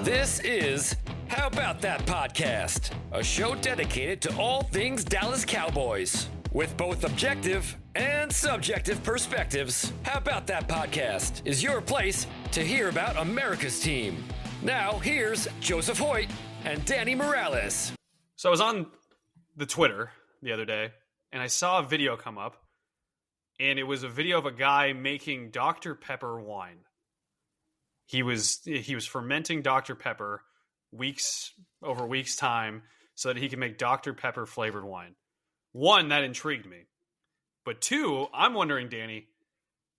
This is How About That Podcast, a show dedicated to all things Dallas Cowboys. With both objective and subjective perspectives, How About That Podcast is your place to hear about America's team. Now, here's Joseph Hoyt and Danny Morales. So I was on the Twitter the other day, and I saw a video come up, and it was a video of a guy making Dr. Pepper wine. He was fermenting Dr. Pepper weeks time so that he could make Dr. Pepper flavored wine. One, that intrigued me. But two, I'm wondering, Danny,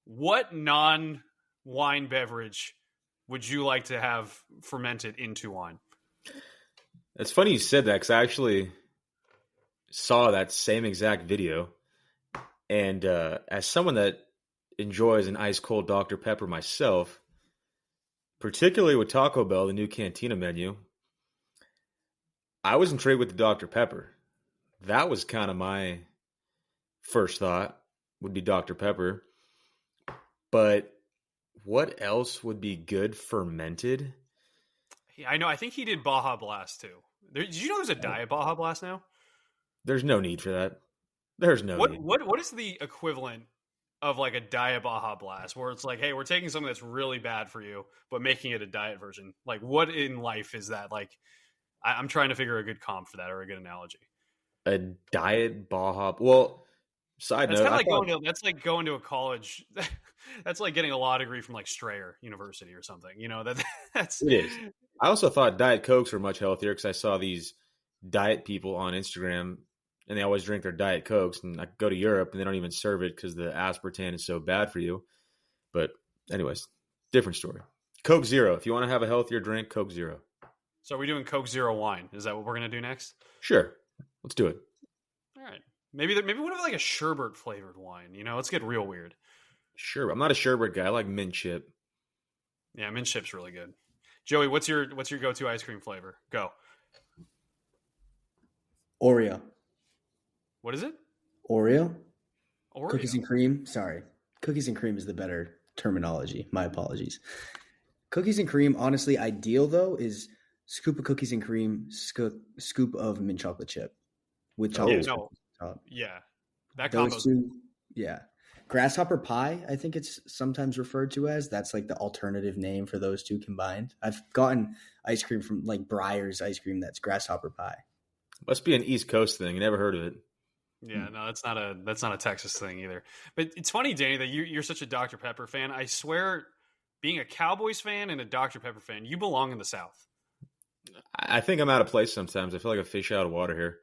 what non-wine beverage would you like to have fermented into wine? It's funny you said that because I actually saw that same exact video. And as someone that enjoys an ice-cold Dr. Pepper myself, particularly with Taco Bell, the new Cantina menu, I was intrigued with the Dr. Pepper. That was kind of my first thought, would be Dr. Pepper. But what else would be good fermented? I know. I think he did Baja Blast too. Did you know there's a Diet Baja Blast now? There's no need for that. There's no need. What is the equivalent of like a Diet Baja Blast, where it's like, hey, we're taking something that's really bad for you, but making it a diet version? Like, what in life is that? Like, I'm trying to figure a good comp for that or a good analogy. A Diet Baja. Well, side That's note, that's like going to a college. That's like getting a law degree from like Strayer University or something. You know, that's it is. I also thought Diet Cokes were much healthier because I saw these diet people on Instagram and they always drink their Diet Cokes, and I go to Europe and they don't even serve it because the aspartame is so bad for you. But anyways, different story. Coke Zero. If you want to have a healthier drink, Coke Zero. So are we doing Coke Zero wine? Is that what we're going to do next? Sure. Let's do it. All right. Maybe what if like a sherbet flavored wine? You know, let's get real weird. Sure. I'm not a sherbet guy. I like mint chip. Yeah, mint chip's really good. Joey, what's your go-to ice cream flavor? Go. Oreo. What is it? Oreo? Oreo. Cookies and cream. Sorry. Cookies and cream is the better terminology. My apologies. Cookies and cream, honestly, ideal though is scoop of cookies and cream, scoop of mint chocolate chip with chocolate chip on top. Yeah. That combo. Yeah. Grasshopper pie, I think it's sometimes referred to as. That's like the alternative name for those two combined. I've gotten ice cream from like Breyer's ice cream that's grasshopper pie. Must be an East Coast thing. Never heard of it. Yeah, no, that's not a Texas thing either. But it's funny, Danny, that you're such a Dr. Pepper fan. I swear, being a Cowboys fan and a Dr. Pepper fan, you belong in the South. I think I'm out of place sometimes. I feel like a fish out of water here.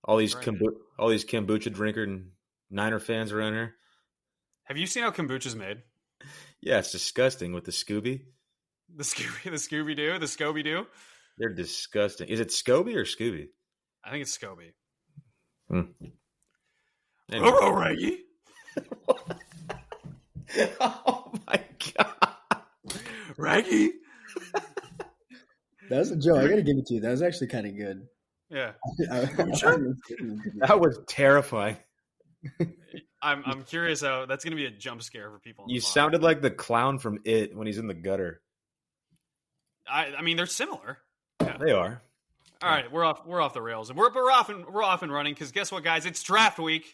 All these kombucha drinker and Niner fans around here. Have you seen how kombucha's made? Yeah, it's disgusting with the Scooby. The Scooby-Doo? They're disgusting. Is it Scooby or Scooby? I think it's Scooby. Anyway. Oh, Reggie. Oh my god, Reggie. That was Joe. I gotta give it to you. That was actually kind of good. Yeah, that was terrifying. I'm curious how that's going to be a jump scare for people. You sounded like the clown from It when he's in the gutter. I mean, they're similar. Yeah, they are. All right, we're off the rails, and we're off and running because guess what, guys? It's draft week.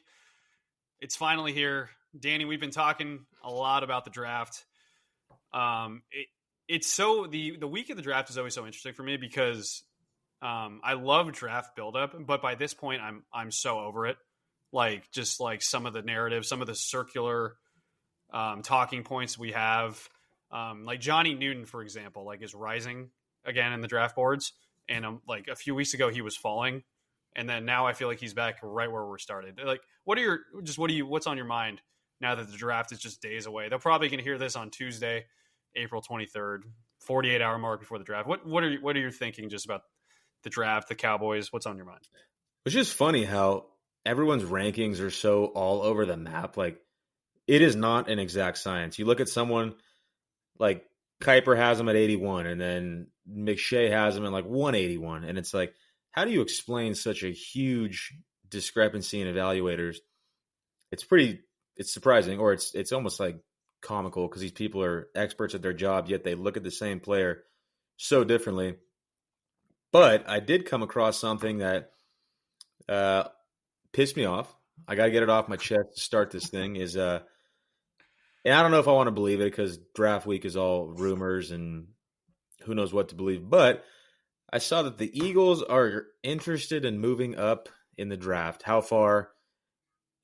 It's finally here. Danny, we've been talking a lot about the draft. It's so the week of the draft is always so interesting for me because I love draft buildup, but by this point I'm so over it. Like just like some of the narrative, some of the circular talking points we have, like Johnny Newton, for example, like is rising again in the draft boards. And like a few weeks ago, he was falling, and then now I feel like he's back right where we started. Like, what's on your mind now that the draft is just days away? They're probably going to hear this on Tuesday, April 23rd, 48-hour mark before the draft. What are you thinking just about the draft, the Cowboys? What's on your mind? It's just funny how everyone's rankings are so all over the map. Like, it is not an exact science. You look at someone like Kuiper has him at 81, and then McShay has him at like 181. And it's like, how do you explain such a huge discrepancy in evaluators? It's surprising, or it's almost like comical because these people are experts at their job, yet they look at the same player so differently. But I did come across something that pissed me off. I got to get it off my chest to start this thing. And I don't know if I want to believe it because draft week is all rumors and who knows what to believe. But I saw that the Eagles are interested in moving up in the draft. How far?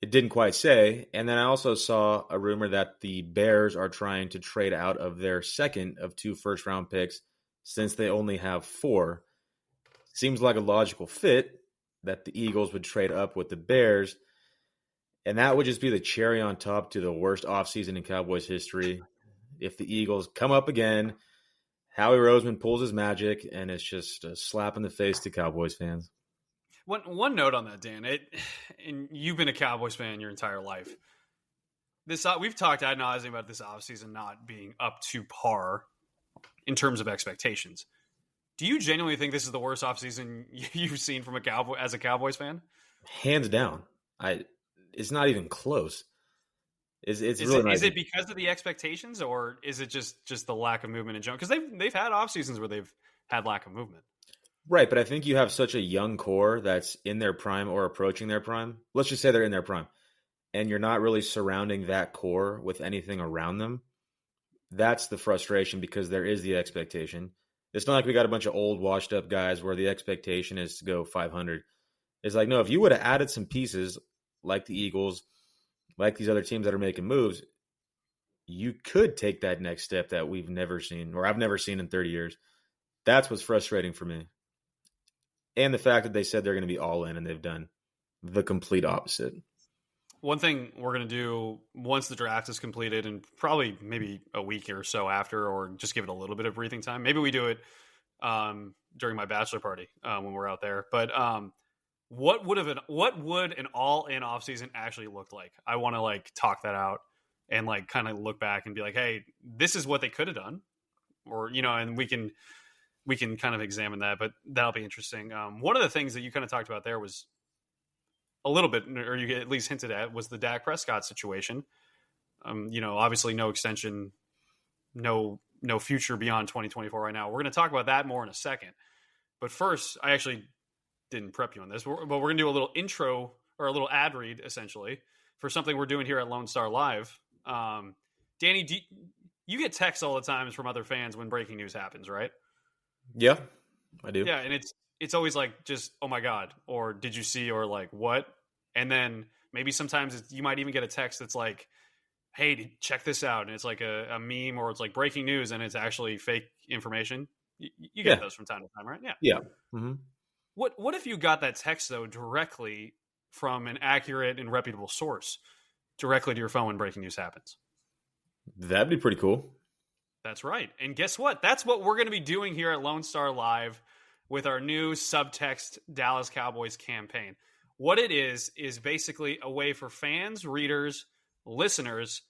It didn't quite say. And then I also saw a rumor that the Bears are trying to trade out of their second of 2 first-round picks since they only have 4. Seems like a logical fit that the Eagles would trade up with the Bears. And that would just be the cherry on top to the worst offseason in Cowboys history. If the Eagles come up again, Howie Roseman pulls his magic, and it's just a slap in the face to Cowboys fans. One note on that, Dan. And you've been a Cowboys fan your entire life. We've talked ad nauseum about this offseason not being up to par in terms of expectations. Do you genuinely think this is the worst offseason you've seen from as a Cowboys fan? Hands down. It's not even close. Is it because of the expectations, or is it just the lack of movement in general? Because they've had off seasons where they've had lack of movement. Right, but I think you have such a young core that's in their prime or approaching their prime. Let's just say they're in their prime, and you're not really surrounding that core with anything around them. That's the frustration because there is the expectation. It's not like we got a bunch of old, washed-up guys where the expectation is to go 500. It's like, no, if you would have added some pieces like the Eagles, like these other teams that are making moves, you could take that next step that we've never seen, or I've never seen in 30 years. That's what's frustrating for me. And the fact that they said they're going to be all in and they've done the complete opposite. One thing we're going to do once the draft is completed, and probably maybe a week or so after, or just give it a little bit of breathing time. Maybe we do it during my bachelor party when we're out there. But what would an all-in offseason actually look like? I want to talk that out and kind of look back and be like, hey, this is what they could have done, or and we can kind of examine that. But that'll be interesting. One of the things that you kind of talked about there was a little bit, or you at least hinted at, was the Dak Prescott situation. Obviously no extension, no future beyond 2024 right now. We're going to talk about that more in a second. But first, I actually didn't prep you on this, but we're going to do a little intro or a little ad read, essentially, for something we're doing here at Lone Star Live. Danny, you get texts all the time from other fans when breaking news happens, right? Yeah, I do. Yeah, and it's always just, oh my God, or did you see, or what? And then maybe sometimes you might even get a text that's like, hey, check this out. And it's like a meme, or it's like breaking news and it's actually fake information. You get those from time to time, right? Yeah. Yeah. Mm-hmm. What if you got that text, though, directly from an accurate and reputable source, directly to your phone when breaking news happens? That'd be pretty cool. That's right. And guess what? That's what we're going to be doing here at Lone Star Live with our new Subtext Dallas Cowboys campaign. What it is basically a way for fans, readers, listeners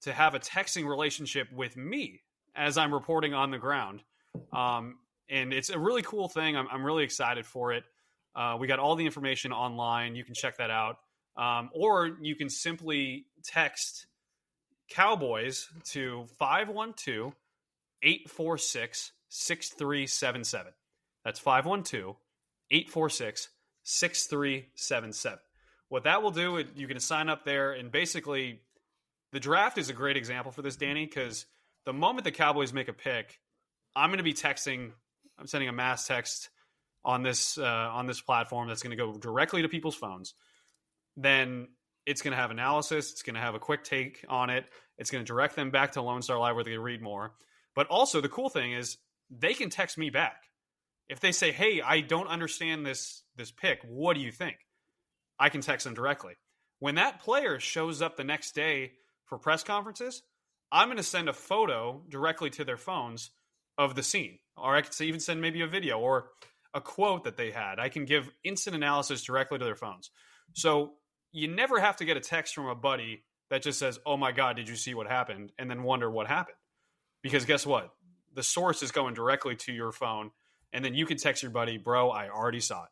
to have a texting relationship with me as I'm reporting on the ground. And it's a really cool thing. I'm really excited for it. We got all the information online. You can check that out. Or you can simply text Cowboys to 512-846-6377. That's 512-846-6377. What that will do, you can sign up there, and basically the draft is a great example for this, Danny, because the moment the Cowboys make a pick, I'm sending a mass text on this platform that's going to go directly to people's phones. Then it's going to have analysis. It's going to have a quick take on it. It's going to direct them back to Lone Star Live where they can read more. But also the cool thing is they can text me back. If they say, hey, I don't understand this pick, what do you think? I can text them directly. When that player shows up the next day for press conferences, I'm going to send a photo directly to their phones of the scene. Or I could even send maybe a video or a quote that they had. I can give instant analysis directly to their phones. So you never have to get a text from a buddy that just says, oh my God, did you see what happened? And then wonder what happened. Because guess what? The source is going directly to your phone. And then you can text your buddy, bro, I already saw it.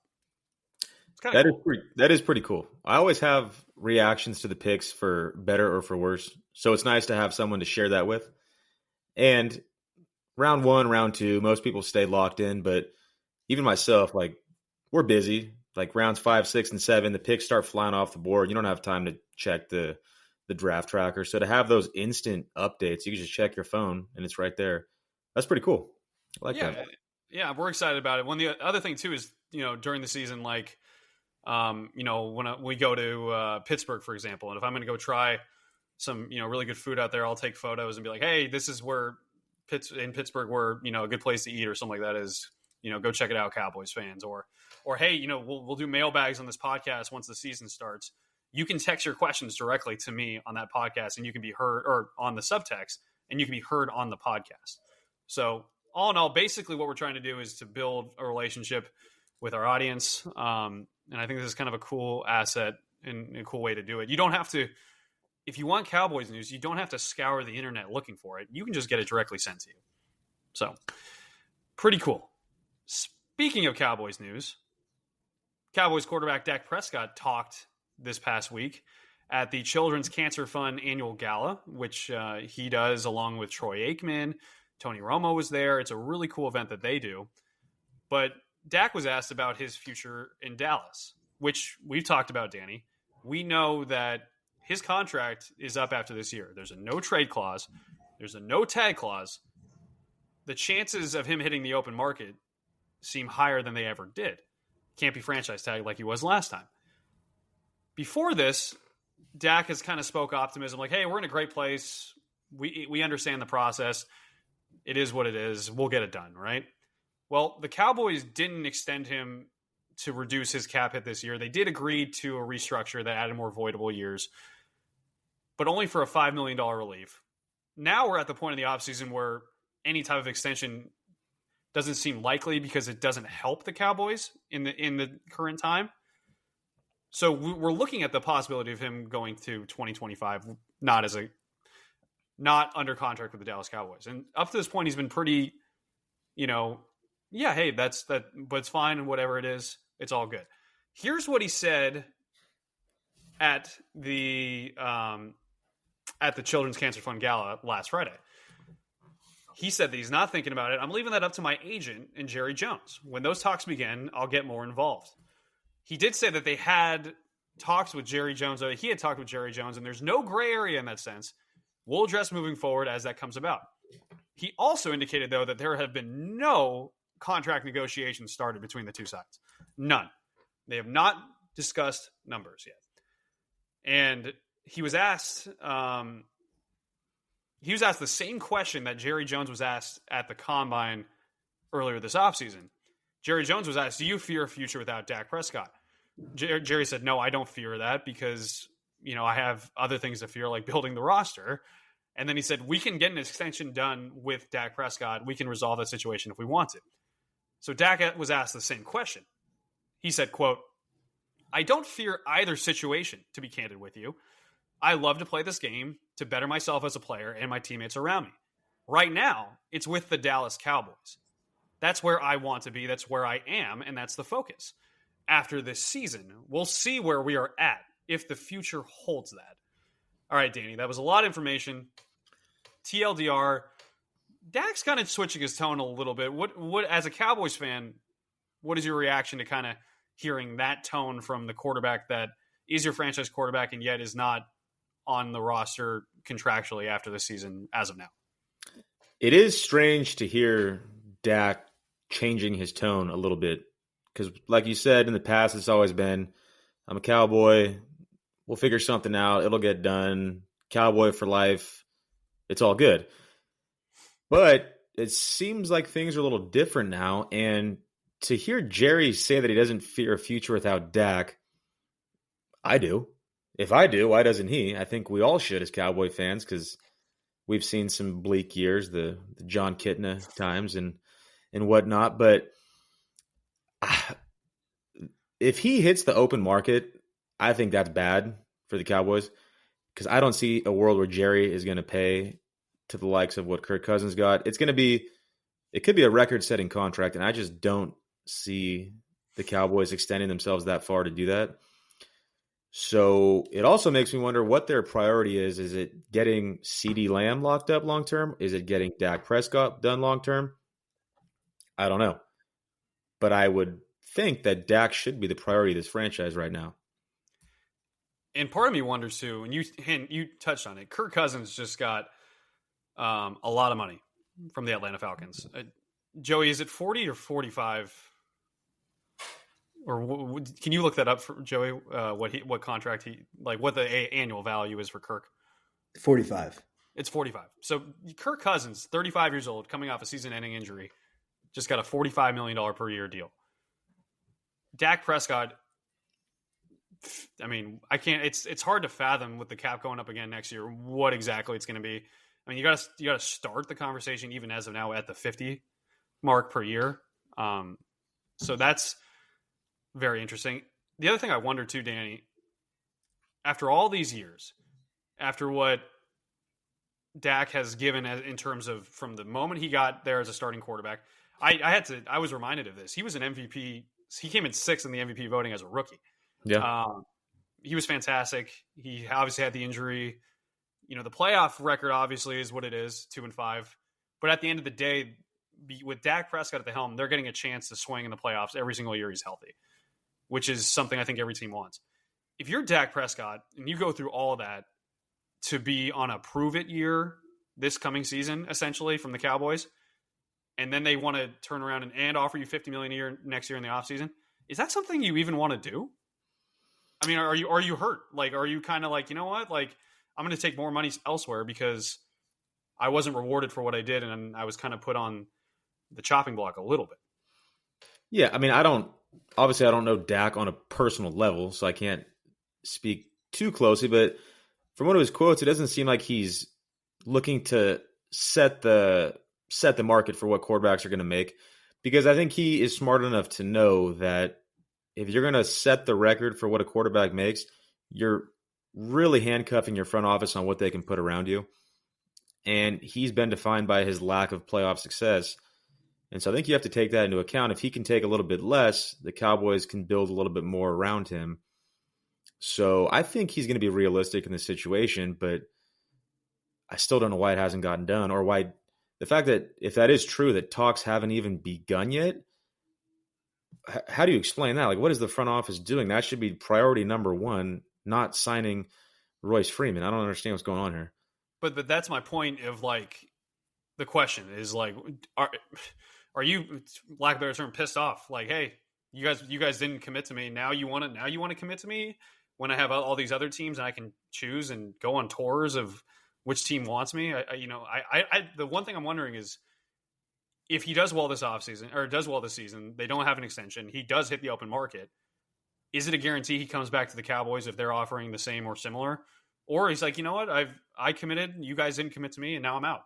It's kind of cool. That is pretty cool. I always have reactions to the picks for better or for worse. So it's nice to have someone to share that with. And round 1, round 2, most people stay locked in, but even myself, like, we're busy. Like rounds 5, 6, and 7, the picks start flying off the board. You don't have time to check the draft tracker. So to have those instant updates, you can just check your phone and it's right there. That's pretty cool. I like that. Yeah, we're excited about it. One the other thing too is, during the season, like, when we go to Pittsburgh, for example, and if I'm going to go try some, really good food out there, I'll take photos and be like, hey, this is where in Pittsburgh, where, a good place to eat or something like that is, go check it out, Cowboys fans. Or hey, we'll do mailbags on this podcast once the season starts. You can text your questions directly to me on that podcast, and you can be heard, or on the subtext, and you can be heard on the podcast. So all in all, basically what we're trying to do is to build a relationship with our audience. And I think this is kind of a cool asset and a cool way to do it. You don't have to, if you want Cowboys news, you don't have to scour the internet looking for it. You can just get it directly sent to you. So pretty cool. Speaking of Cowboys news, Cowboys quarterback Dak Prescott talked this past week at the Children's Cancer Fund annual gala, which he does along with Troy Aikman. Tony Romo was there. It's a really cool event that they do. But Dak was asked about his future in Dallas, which we've talked about, Danny. We know that his contract is up after this year. There's a no trade clause. There's a no tag clause. The chances of him hitting the open market seem higher than they ever did. Can't be franchise tagged like he was last time. Before this, Dak has kind of spoke optimism, like, hey, we're in a great place. We understand the process. It is what it is. We'll get it done, right? Well, the Cowboys didn't extend him to reduce his cap hit this year. They did agree to a restructure that added more voidable years, but only for a $5 million relief. Now we're at the point in the offseason where any type of extension doesn't seem likely because it doesn't help the Cowboys in the current time. So we're looking at the possibility of him going to 2025, not under contract with the Dallas Cowboys. And up to this point, he's been pretty, hey, that's that, but it's fine and whatever it is, it's all good. Here's what he said at the Children's Cancer Fund Gala last Friday. He said that he's not thinking about it. I'm leaving that up to my agent and Jerry Jones. When those talks begin, I'll get more involved. He did say that they had talks with Jerry Jones. He had talked with Jerry Jones, and there's no gray area in that sense. We'll address moving forward as that comes about. He also indicated, though, that there have been no contract negotiations started between the two sides. None. They have not discussed numbers yet. And he was asked the same question that Jerry Jones was asked at the Combine earlier this offseason. Jerry Jones was asked, do you fear a future without Dak Prescott? Jerry said, no, I don't fear that because, I have other things to fear, like building the roster. And then he said, we can get an extension done with Dak Prescott. We can resolve that situation if we want to. So Dak was asked the same question. He said, quote, I don't fear either situation, to be candid with you. I love to play this game to better myself as a player and my teammates around me. Right now, it's with the Dallas Cowboys. That's where I want to be. That's where I am, and that's the focus. After this season, we'll see where we are at if the future holds that. All right, Danny, that was a lot of information. TLDR, Dak's kind of switching his tone a little bit. What as a Cowboys fan, what is your reaction to kind of hearing that tone from the quarterback that is your franchise quarterback and yet is not on the roster contractually after the season as of now? It is strange to hear Dak changing his tone a little bit because, like you said, in the past, it's always been, I'm a Cowboy. We'll figure something out. It'll get done. Cowboy for life. It's all good. But it seems like things are a little different now. And to hear Jerry say that he doesn't fear a future without Dak, I do. If I do, why doesn't he? I think we all should as Cowboy fans because we've seen some bleak years, the John Kitna times and whatnot. But if he hits the open market, I think that's bad for the Cowboys because I don't see a world where Jerry is going to pay to the likes of what Kirk Cousins got. It could be a record-setting contract, and I just don't see the Cowboys extending themselves that far to do that. So it also makes me wonder what their priority is. Is it getting CeeDee Lamb locked up long term? Is it getting Dak Prescott done long term? I don't know. But I would think that Dak should be the priority of this franchise right now. And part of me wonders too, and you touched on it. Kirk Cousins just got a lot of money from the Atlanta Falcons. Joey, is it 40 or 45? Or can you look that up for Joey? What contract what the annual value is for Kirk? 45. It's 45. So Kirk Cousins, 35 years old, coming off a season-ending injury, just got a $45 million per year deal. Dak Prescott, I mean, I can't. It's hard to fathom with the cap going up again next year what exactly it's going to be. I mean, you got to start the conversation even as of now at the 50 mark per year. So that's very interesting. The other thing I wonder too, Danny, after all these years, after what Dak has given in terms of from the moment he got there as a starting quarterback, I was reminded of this. He was an MVP. He came in sixth in the MVP voting as a rookie. Yeah. He was fantastic. He obviously had the injury. The playoff record obviously is what it is, 2-5. But at the end of the day, with Dak Prescott at the helm, they're getting a chance to swing in the playoffs every single year he's healthy, which is something I think every team wants. If you're Dak Prescott and you go through all of that to be on a prove-it year this coming season, essentially, from the Cowboys, and then they want to turn around and offer you $50 million a year next year in the offseason, is that something you even want to do? I mean, are you hurt? Are you kind of like, you know what? I'm going to take more money elsewhere because I wasn't rewarded for what I did, and I was kind of put on the chopping block a little bit. Yeah, I mean, I don't know Dak on a personal level, so I can't speak too closely, but from one of his quotes, it doesn't seem like he's looking to set the market for what quarterbacks are going to make, because I think he is smart enough to know that if you're going to set the record for what a quarterback makes, you're really handcuffing your front office on what they can put around you. And he's been defined by his lack of playoff success. And so I think you have to take that into account. If he can take a little bit less, the Cowboys can build a little bit more around him. So I think he's going to be realistic in this situation, but I still don't know why it hasn't gotten done, or why the fact that if that is true, that talks haven't even begun yet. How do you explain that? What is the front office doing? That should be priority number one, not signing Royce Freeman. I don't understand what's going on here. But that's my point of the question is are you, lack of a better term, pissed off? Hey, you guys didn't commit to me. Now you want to commit to me when I have all these other teams and I can choose and go on tours of which team wants me. The one thing I'm wondering is, if he does well this offseason, or does well this season, they don't have an extension, he does hit the open market, is it a guarantee he comes back to the Cowboys if they're offering the same or similar? Or he's like, you know what, I committed, you guys didn't commit to me, and now I'm out.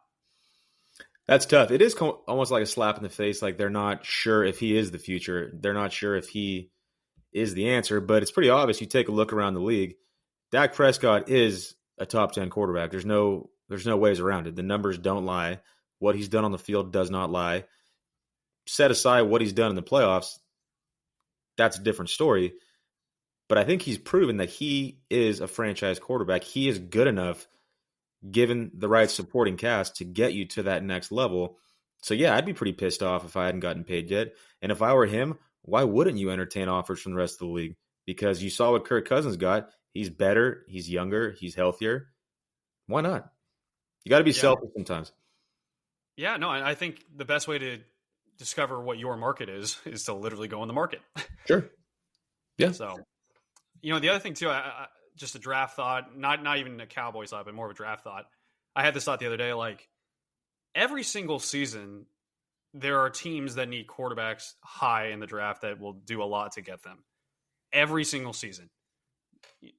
That's tough. It is almost like a slap in the face. They're not sure if he is the future. They're not sure if he is the answer, but it's pretty obvious. You take a look around the league, Dak Prescott is a top 10 quarterback. There's no ways around it. The numbers don't lie. What he's done on the field does not lie. Set aside what he's done in the playoffs, that's a different story. But I think he's proven that he is a franchise quarterback. He is good enough, given the right supporting cast, to get you to that next level. So yeah, I'd be pretty pissed off if I hadn't gotten paid yet. And if I were him, why wouldn't you entertain offers from the rest of the league? Because you saw what Kirk Cousins got. He's better. He's younger. He's healthier. Why not? You got to be selfish sometimes. Yeah, no, I think the best way to discover what your market is to literally go in the market. Sure. Yeah. So, the other thing too, just a draft thought, not even a Cowboys thought, but more of a draft thought. I had this thought the other day, every single season, there are teams that need quarterbacks high in the draft that will do a lot to get them. Every single season.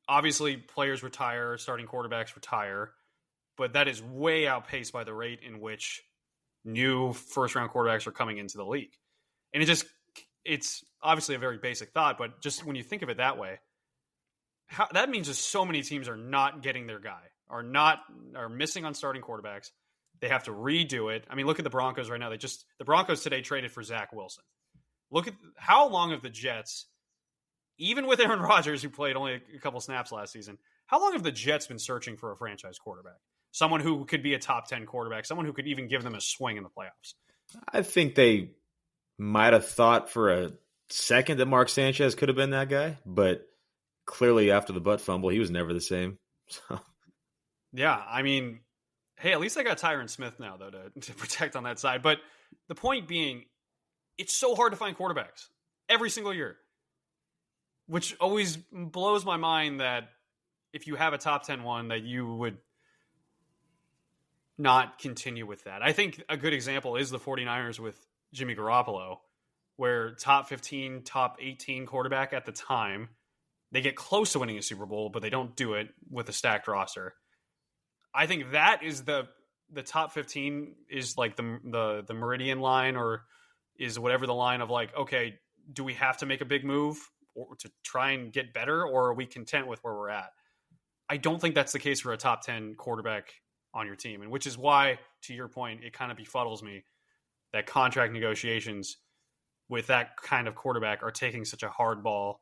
Obviously, players retire, starting quarterbacks retire, but that is way outpaced by the rate in which new first-round quarterbacks are coming into the league. And it's obviously a very basic thought, but just when you think of it that way, that means just so many teams are not getting their guy, are missing on starting quarterbacks. They have to redo it. I mean, look at the Broncos right now. The Broncos today traded for Zach Wilson. Look at how long have the Jets, even with Aaron Rodgers, who played only a couple snaps last season, how long have the Jets been searching for a franchise quarterback? Someone who could be a top 10 quarterback, someone who could even give them a swing in the playoffs. I think they might have thought for a second that Mark Sanchez could have been that guy, but clearly after the butt fumble, he was never the same. So. Yeah, I mean, hey, at least I got Tyron Smith now, though, to protect on that side. But the point being, it's so hard to find quarterbacks every single year, which always blows my mind that if you have a top 10 one, that you would not continue with that. I think a good example is the 49ers with Jimmy Garoppolo, where top 15, top 18 quarterback at the time, they get close to winning a Super Bowl, but they don't do it with a stacked roster. I think that is the top 15 is like the meridian line, or is whatever the line of like, okay, do we have to make a big move or to try and get better, or are we content with where we're at? I don't think that's the case for a top 10 quarterback on your team. And which is why, to your point, it kind of befuddles me that contract negotiations with that kind of quarterback are taking such a hardball,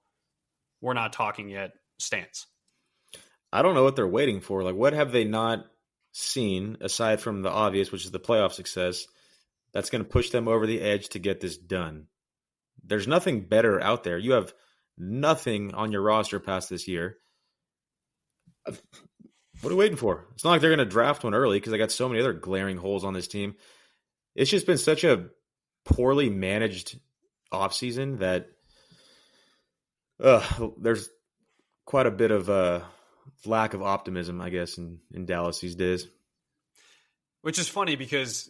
we're not talking yet stance. I don't know what they're waiting for. Like, what have they not seen aside from the obvious, which is the playoff success, that's going to push them over the edge to get this done? There's nothing better out there. You have nothing on your roster past this year. What are we waiting for? It's not like they're going to draft one early because they got so many other glaring holes on this team. It's just been such a poorly managed offseason that there's quite a bit of lack of optimism, I guess, in Dallas these days. Which is funny because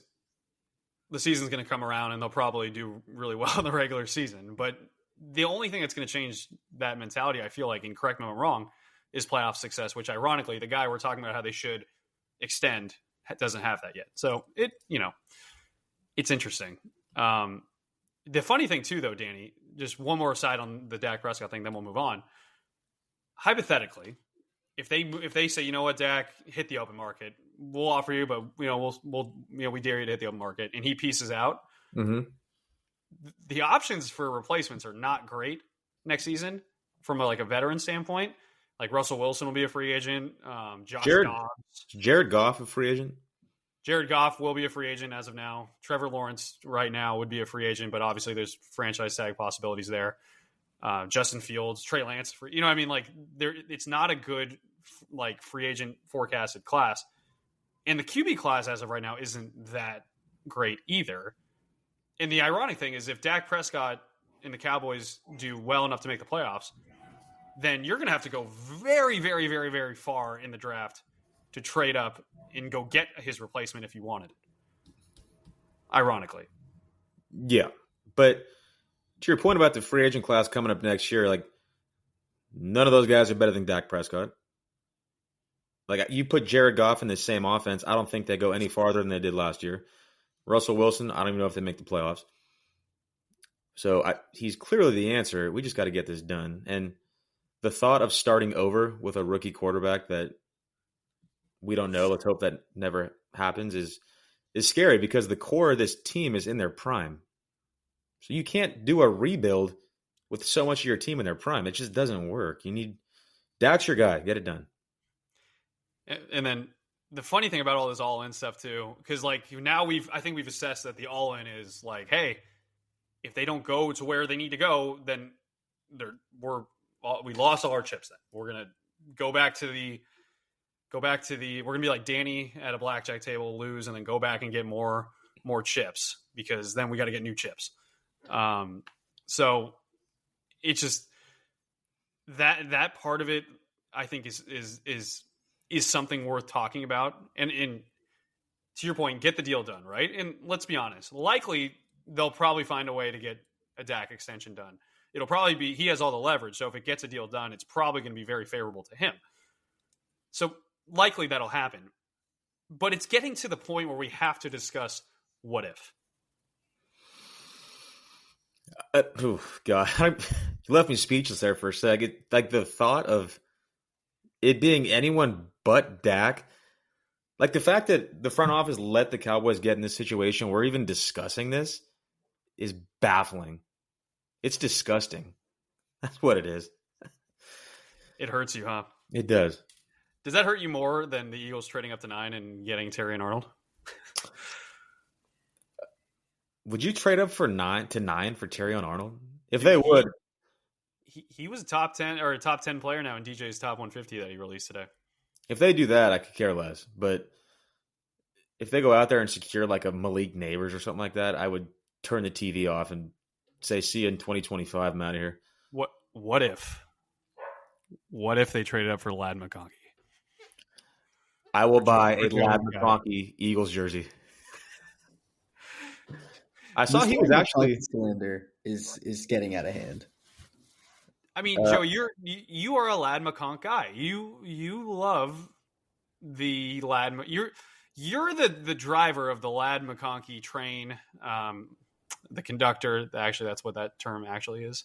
the season's going to come around and they'll probably do really well in the regular season. But the only thing that's going to change that mentality, I feel like, and correct me if I'm wrong, is playoff success, which ironically, the guy we're talking about how they should extend doesn't have that yet. So it's interesting. The funny thing too, though, Danny, just one more aside on the Dak Prescott thing, then we'll move on. Hypothetically, if they say, you know what, Dak, hit the open market, we'll offer you, but we dare you to hit the open market, and he pieces out. Mm-hmm. The options for replacements are not great next season from a veteran standpoint. Like Russell Wilson will be a free agent. Jared Goff, a free agent. Jared Goff will be a free agent as of now. Trevor Lawrence right now would be a free agent, but obviously there's franchise tag possibilities there. Justin Fields, Trey Lance, it's not a good free agent forecasted class. And the QB class as of right now isn't that great either. And the ironic thing is if Dak Prescott and the Cowboys do well enough to make the playoffs, then you're going to have to go very, very, very, very far in the draft to trade up and go get his replacement if you wanted it. Ironically. Yeah. But to your point about the free agent class coming up next year, none of those guys are better than Dak Prescott. You put Jared Goff in the same offense, I don't think they go any farther than they did last year. Russell Wilson, I don't even know if they make the playoffs. So he's clearly the answer. We just got to get this done. And the thought of starting over with a rookie quarterback that we don't know, let's hope that never happens, is scary because the core of this team is in their prime. So you can't do a rebuild with so much of your team in their prime. It just doesn't work. Dak's your guy. Get it done. And then the funny thing about all this all-in stuff too, because now I think we've assessed that the all-in is hey, if they don't go to where they need to go, then we lost all our chips. Then we're gonna go back to the we're gonna be like Danny at a blackjack table, lose, and then go back and get more chips because then we got to get new chips. So it's just that part of it, I think is something worth talking about. And to your point, get the deal done, right? And let's be honest, likely they'll probably find a way to get a Dak extension done. It'll probably be, he has all the leverage. So if it gets a deal done, it's probably going to be very favorable to him. So likely that'll happen. But it's getting to the point where we have to discuss what if. God, you left me speechless there for a second. The thought of it being anyone but Dak, the fact that the front office let the Cowboys get in this situation, we're even discussing this, is baffling. It's disgusting. That's what it is. It hurts you, huh? It does. Does that hurt you more than the Eagles trading up to 9 and getting Terry and Arnold? Would you trade up for 9 for Terry and Arnold? If they would. He was a top 10 or a top 10 player now in DJ's top 150 that he released today. If they do that, I could care less. But if they go out there and secure like a Malik Neighbors or something like that, I would turn the TV off and say, see you in 2025. I'm out of here. What if they traded up for Ladd McConkey? I will buy a Ladd McConkey Eagles jersey. I saw he was actually cylinder is getting out of hand. I mean, Joe, you are a Ladd McConk guy. You love the Ladd. You're the driver of the Ladd McConkey train. The conductor. Actually, that's what that term actually is.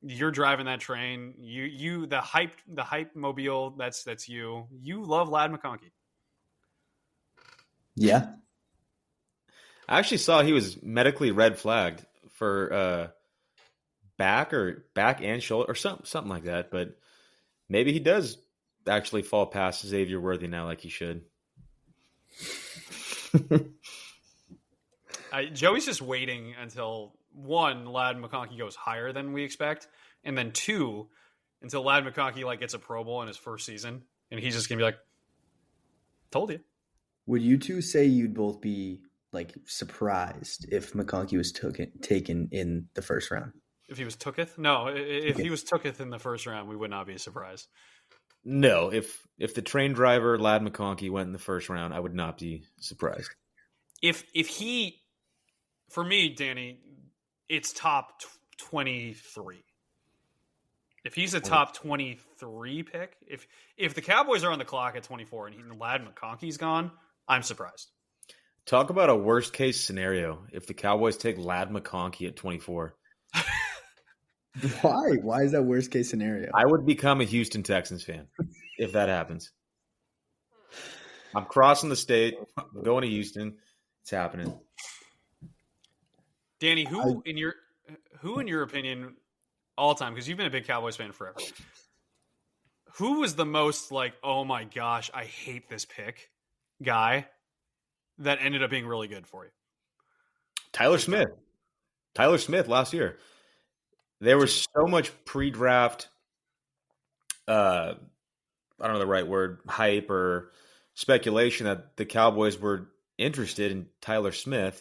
You're driving that train. You the hype mobile. That's you. You love Ladd McConkey. Yeah. I actually saw he was medically red flagged for back and shoulder or something like that. But maybe he does actually fall past Xavier Worthy now like he should. Joey's just waiting until, one, Ladd McConkey goes higher than we expect, and then two, until Ladd McConkey gets a Pro Bowl in his first season, and he's just gonna be like, "Told you." Would you two say you'd both be surprised if McConkey was taken in the first round? If he was tooketh? No, if he was tooketh in the first round, we would not be surprised. No, if the train driver Ladd McConkey went in the first round, I would not be surprised. If he, for me, Danny, it's top 23. If he's a top 23 pick, if the Cowboys are on the clock at 24 and Ladd McConkey's gone, I'm surprised. Talk about a worst case scenario if the Cowboys take Ladd McConkey at 24. Why? Why is that worst case scenario? I would become a Houston Texans fan if that happens. I'm crossing the state. I'm going to Houston. It's happening. Danny, who in your opinion, all time, because you've been a big Cowboys fan forever, who was the most oh my gosh, I hate this pick guy that ended up being really good for you? Tyler Smith. Tyler Smith last year. There was so much pre-draft, I don't know the right word, hype or speculation that the Cowboys were interested in Tyler Smith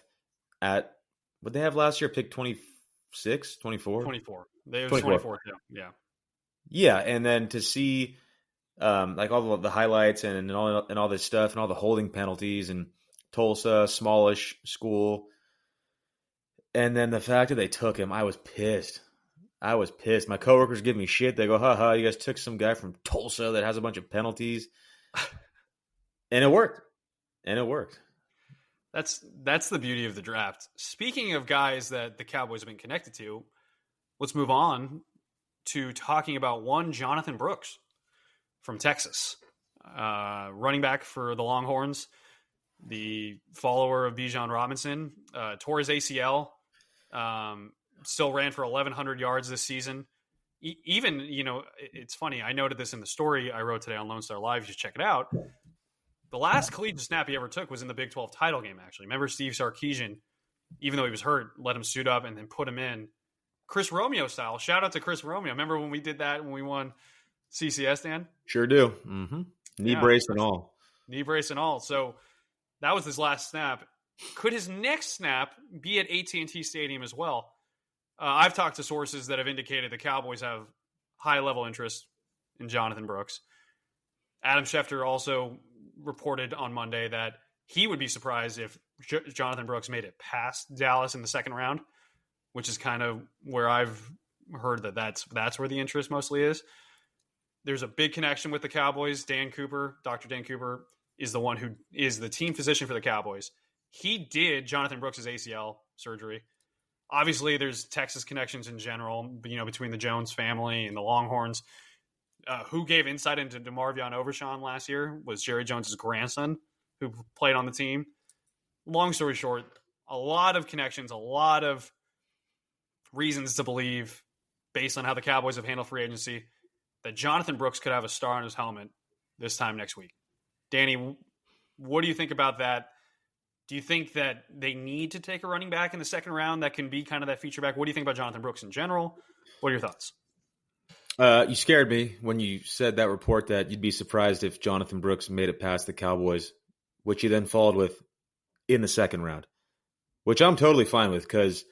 at, what they have last year, pick 26, 24? 24. They was 24 too. Yeah. Yeah, and then to see all the highlights and all this stuff and all the holding penalties and Tulsa, smallish school, and then the fact that they took him, I was pissed. My coworkers give me shit. They go, "Ha, you guys took some guy from Tulsa that has a bunch of penalties," and it worked. That's the beauty of the draft. Speaking of guys that the Cowboys have been connected to, let's move on to talking about one Jonathan Brooks from Texas, running back for the Longhorns, the follower of Bijan Robinson, tore his ACL. Still ran for 1,100 yards this season. Even, it's funny. I noted this in the story I wrote today on Lone Star Live. You should check it out. The last collegiate snap he ever took was in the Big 12 title game, actually. Remember Steve Sarkisian, even though he was hurt, let him suit up and then put him in. Chris Romeo style. Shout out to Chris Romeo. Remember when we did that when we won CCS, Dan? Sure do. Mm-hmm. Knee brace and all. Knee brace and all. So that was his last snap. Could his next snap be at AT&T Stadium as well? I've talked to sources that have indicated the Cowboys have high-level interest in Jonathan Brooks. Adam Schefter also reported on Monday that he would be surprised if Jonathan Brooks made it past Dallas in the second round, which is kind of where I've heard that's where the interest mostly is. There's a big connection with the Cowboys. Dr. Dan Cooper, is the one who is the team physician for the Cowboys. He did Jonathan Brooks' ACL surgery. Obviously, there's Texas connections in general, between the Jones family and the Longhorns. Who gave insight into DeMarvion Overshawn last year was Jerry Jones' grandson, who played on the team. Long story short, a lot of connections, a lot of reasons to believe, based on how the Cowboys have handled free agency, that Jonathan Brooks could have a star on his helmet this time next week. Danny, what do you think about that? Do you think that they need to take a running back in the second round that can be kind of that feature back? What do you think about Jonathan Brooks in general? What are your thoughts? You scared me when you said that report that you'd be surprised if Jonathan Brooks made it past the Cowboys, which you then followed with in the second round, which I'm totally fine with, because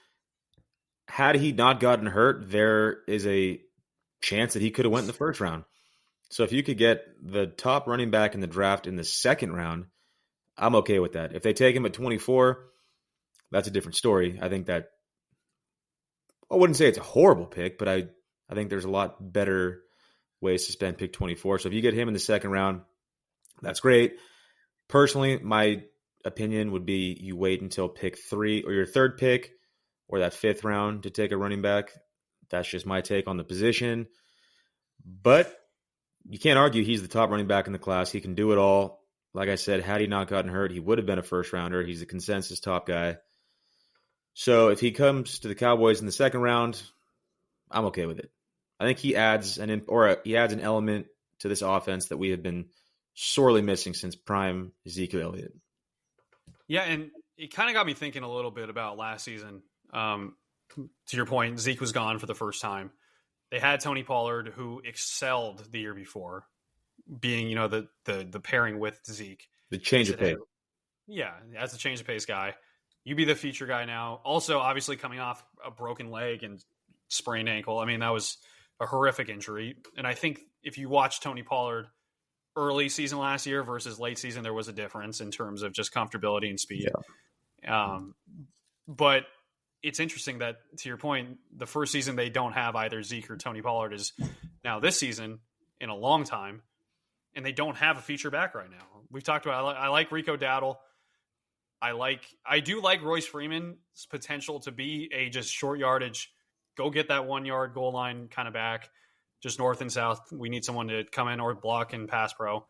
had he not gotten hurt, there is a chance that he could have went in the first round. So if you could get the top running back in the draft in the second round, I'm okay with that. If they take him at 24, that's a different story. I think that, I wouldn't say it's a horrible pick, but I think there's a lot better ways to spend pick 24. So if you get him in the second round, that's great. Personally, my opinion would be you wait until pick 3 or your third pick or that 5th round to take a running back. That's just my take on the position. But you can't argue he's the top running back in the class. He can do it all. Like I said, had he not gotten hurt, he would have been a first rounder. He's the consensus top guy. So if he comes to the Cowboys in the second round, I'm okay with it. I think he adds an element to this offense that we have been sorely missing since prime Ezekiel Elliott. Yeah, and it kind of got me thinking a little bit about last season. To your point, Zeke was gone for the first time. They had Tony Pollard, who excelled the year before, being, the pairing with Zeke. The change of pace. Yeah, as a change of pace guy. You be the feature guy now. Also, obviously coming off a broken leg and sprained ankle. I mean, that was a horrific injury. And I think if you watch Tony Pollard early season last year versus late season, there was a difference in terms of just comfortability and speed. Yeah. But it's interesting that, to your point, the first season they don't have either Zeke or Tony Pollard is now this season in a long time, and they don't have a feature back right now. We've talked about, I like Rico Dowdle. I do like Royce Freeman's potential to be a just short yardage, go get that 1 yard goal line kind of back, just north and south. We need someone to come in or block and pass pro,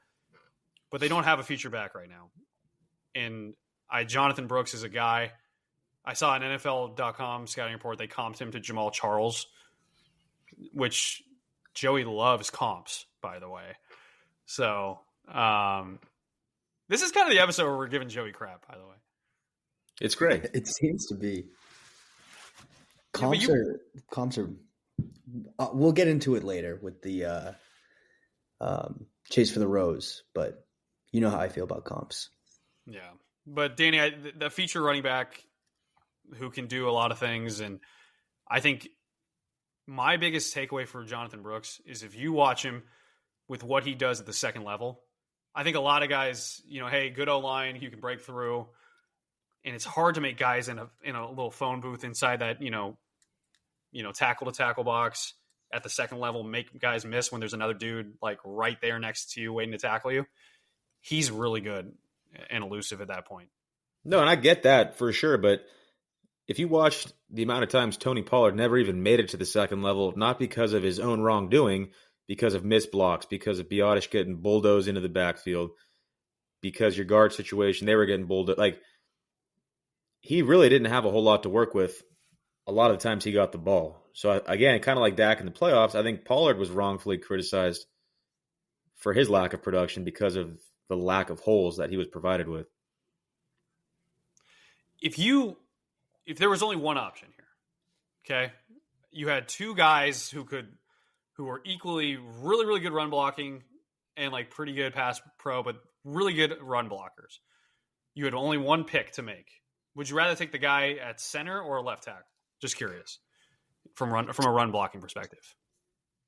but they don't have a feature back right now. And Jonathan Brooks is a guy. I saw an NFL.com scouting report. They comped him to Jamal Charles, which Joey loves comps, by the way. So this is kind of the episode where we're giving Joey crap, by the way. It's great. It seems to be. Comps are. We'll get into it later with the chase for the rose, but you know how I feel about comps. Yeah, but Danny, the feature running back who can do a lot of things, and I think my biggest takeaway for Jonathan Brooks is if you watch him with what he does at the second level. I think a lot of guys, hey, good O-line, you can break through. And it's hard to make guys in a little phone booth inside that, tackle to tackle box at the second level, make guys miss when there's another dude like right there next to you waiting to tackle you. He's really good and elusive at that point. No, and I get that for sure. But if you watched the amount of times Tony Pollard never even made it to the second level, not because of his own wrongdoing, because of missed blocks, because of Biotish getting bulldozed into the backfield, because your guard situation, they were getting bulldozed. Like, he really didn't have a whole lot to work with a lot of the times he got the ball. So, again, kind of like Dak in the playoffs, I think Pollard was wrongfully criticized for his lack of production because of the lack of holes that he was provided with. If there was only one option here, okay, you had two guys who were equally really, really good run blocking and like pretty good pass pro, but really good run blockers. You had only one pick to make. Would you rather take the guy at center or left tackle? Just curious from a run blocking perspective.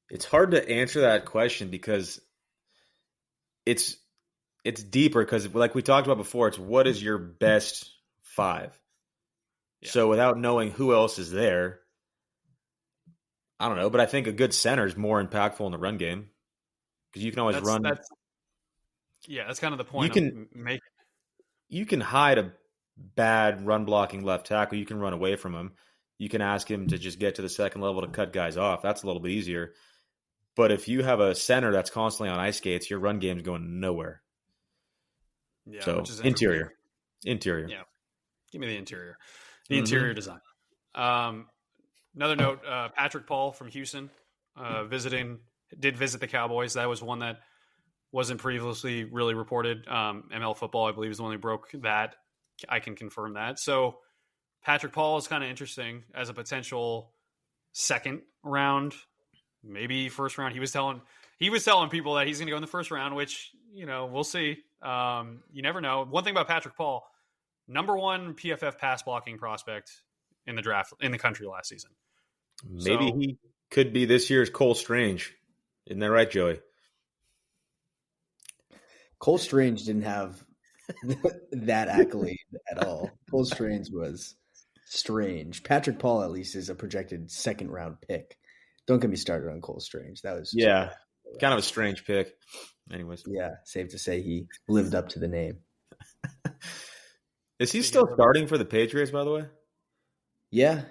It's hard to answer that question because it's deeper because, like we talked about before, it's what is your best 5? Yeah. So without knowing who else is there, I don't know, but I think a good center is more impactful in the run game because you can always run. That's kind of the point I'm making. You can hide a bad run blocking left tackle. You can run away from him. You can ask him to just get to the second level to cut guys off. That's a little bit easier. But if you have a center that's constantly on ice skates, your run game's going nowhere. Yeah, so interior. Yeah, give me the interior. The interior design. Another note, Patrick Paul from Houston visiting did visit the Cowboys. That was one that wasn't previously really reported. ML Football, I believe, is the one who broke that. I can confirm that. So Patrick Paul is kind of interesting as a potential second round, maybe first round. He was telling people that he's going to go in the first round, which, we'll see. You never know. One thing about Patrick Paul, number 1 PFF pass blocking prospect in the draft in the country last season. Maybe he could be this year's Cole Strange. Isn't that right, Joey? Cole Strange didn't have that accolade at all. Cole Strange was strange. Patrick Paul, at least, is a projected second-round pick. Don't get me started on Cole Strange. That was kind of a strange pick. Anyways. Yeah, safe to say he lived up to the name. Is he still starting for the Patriots, by the way? Yeah,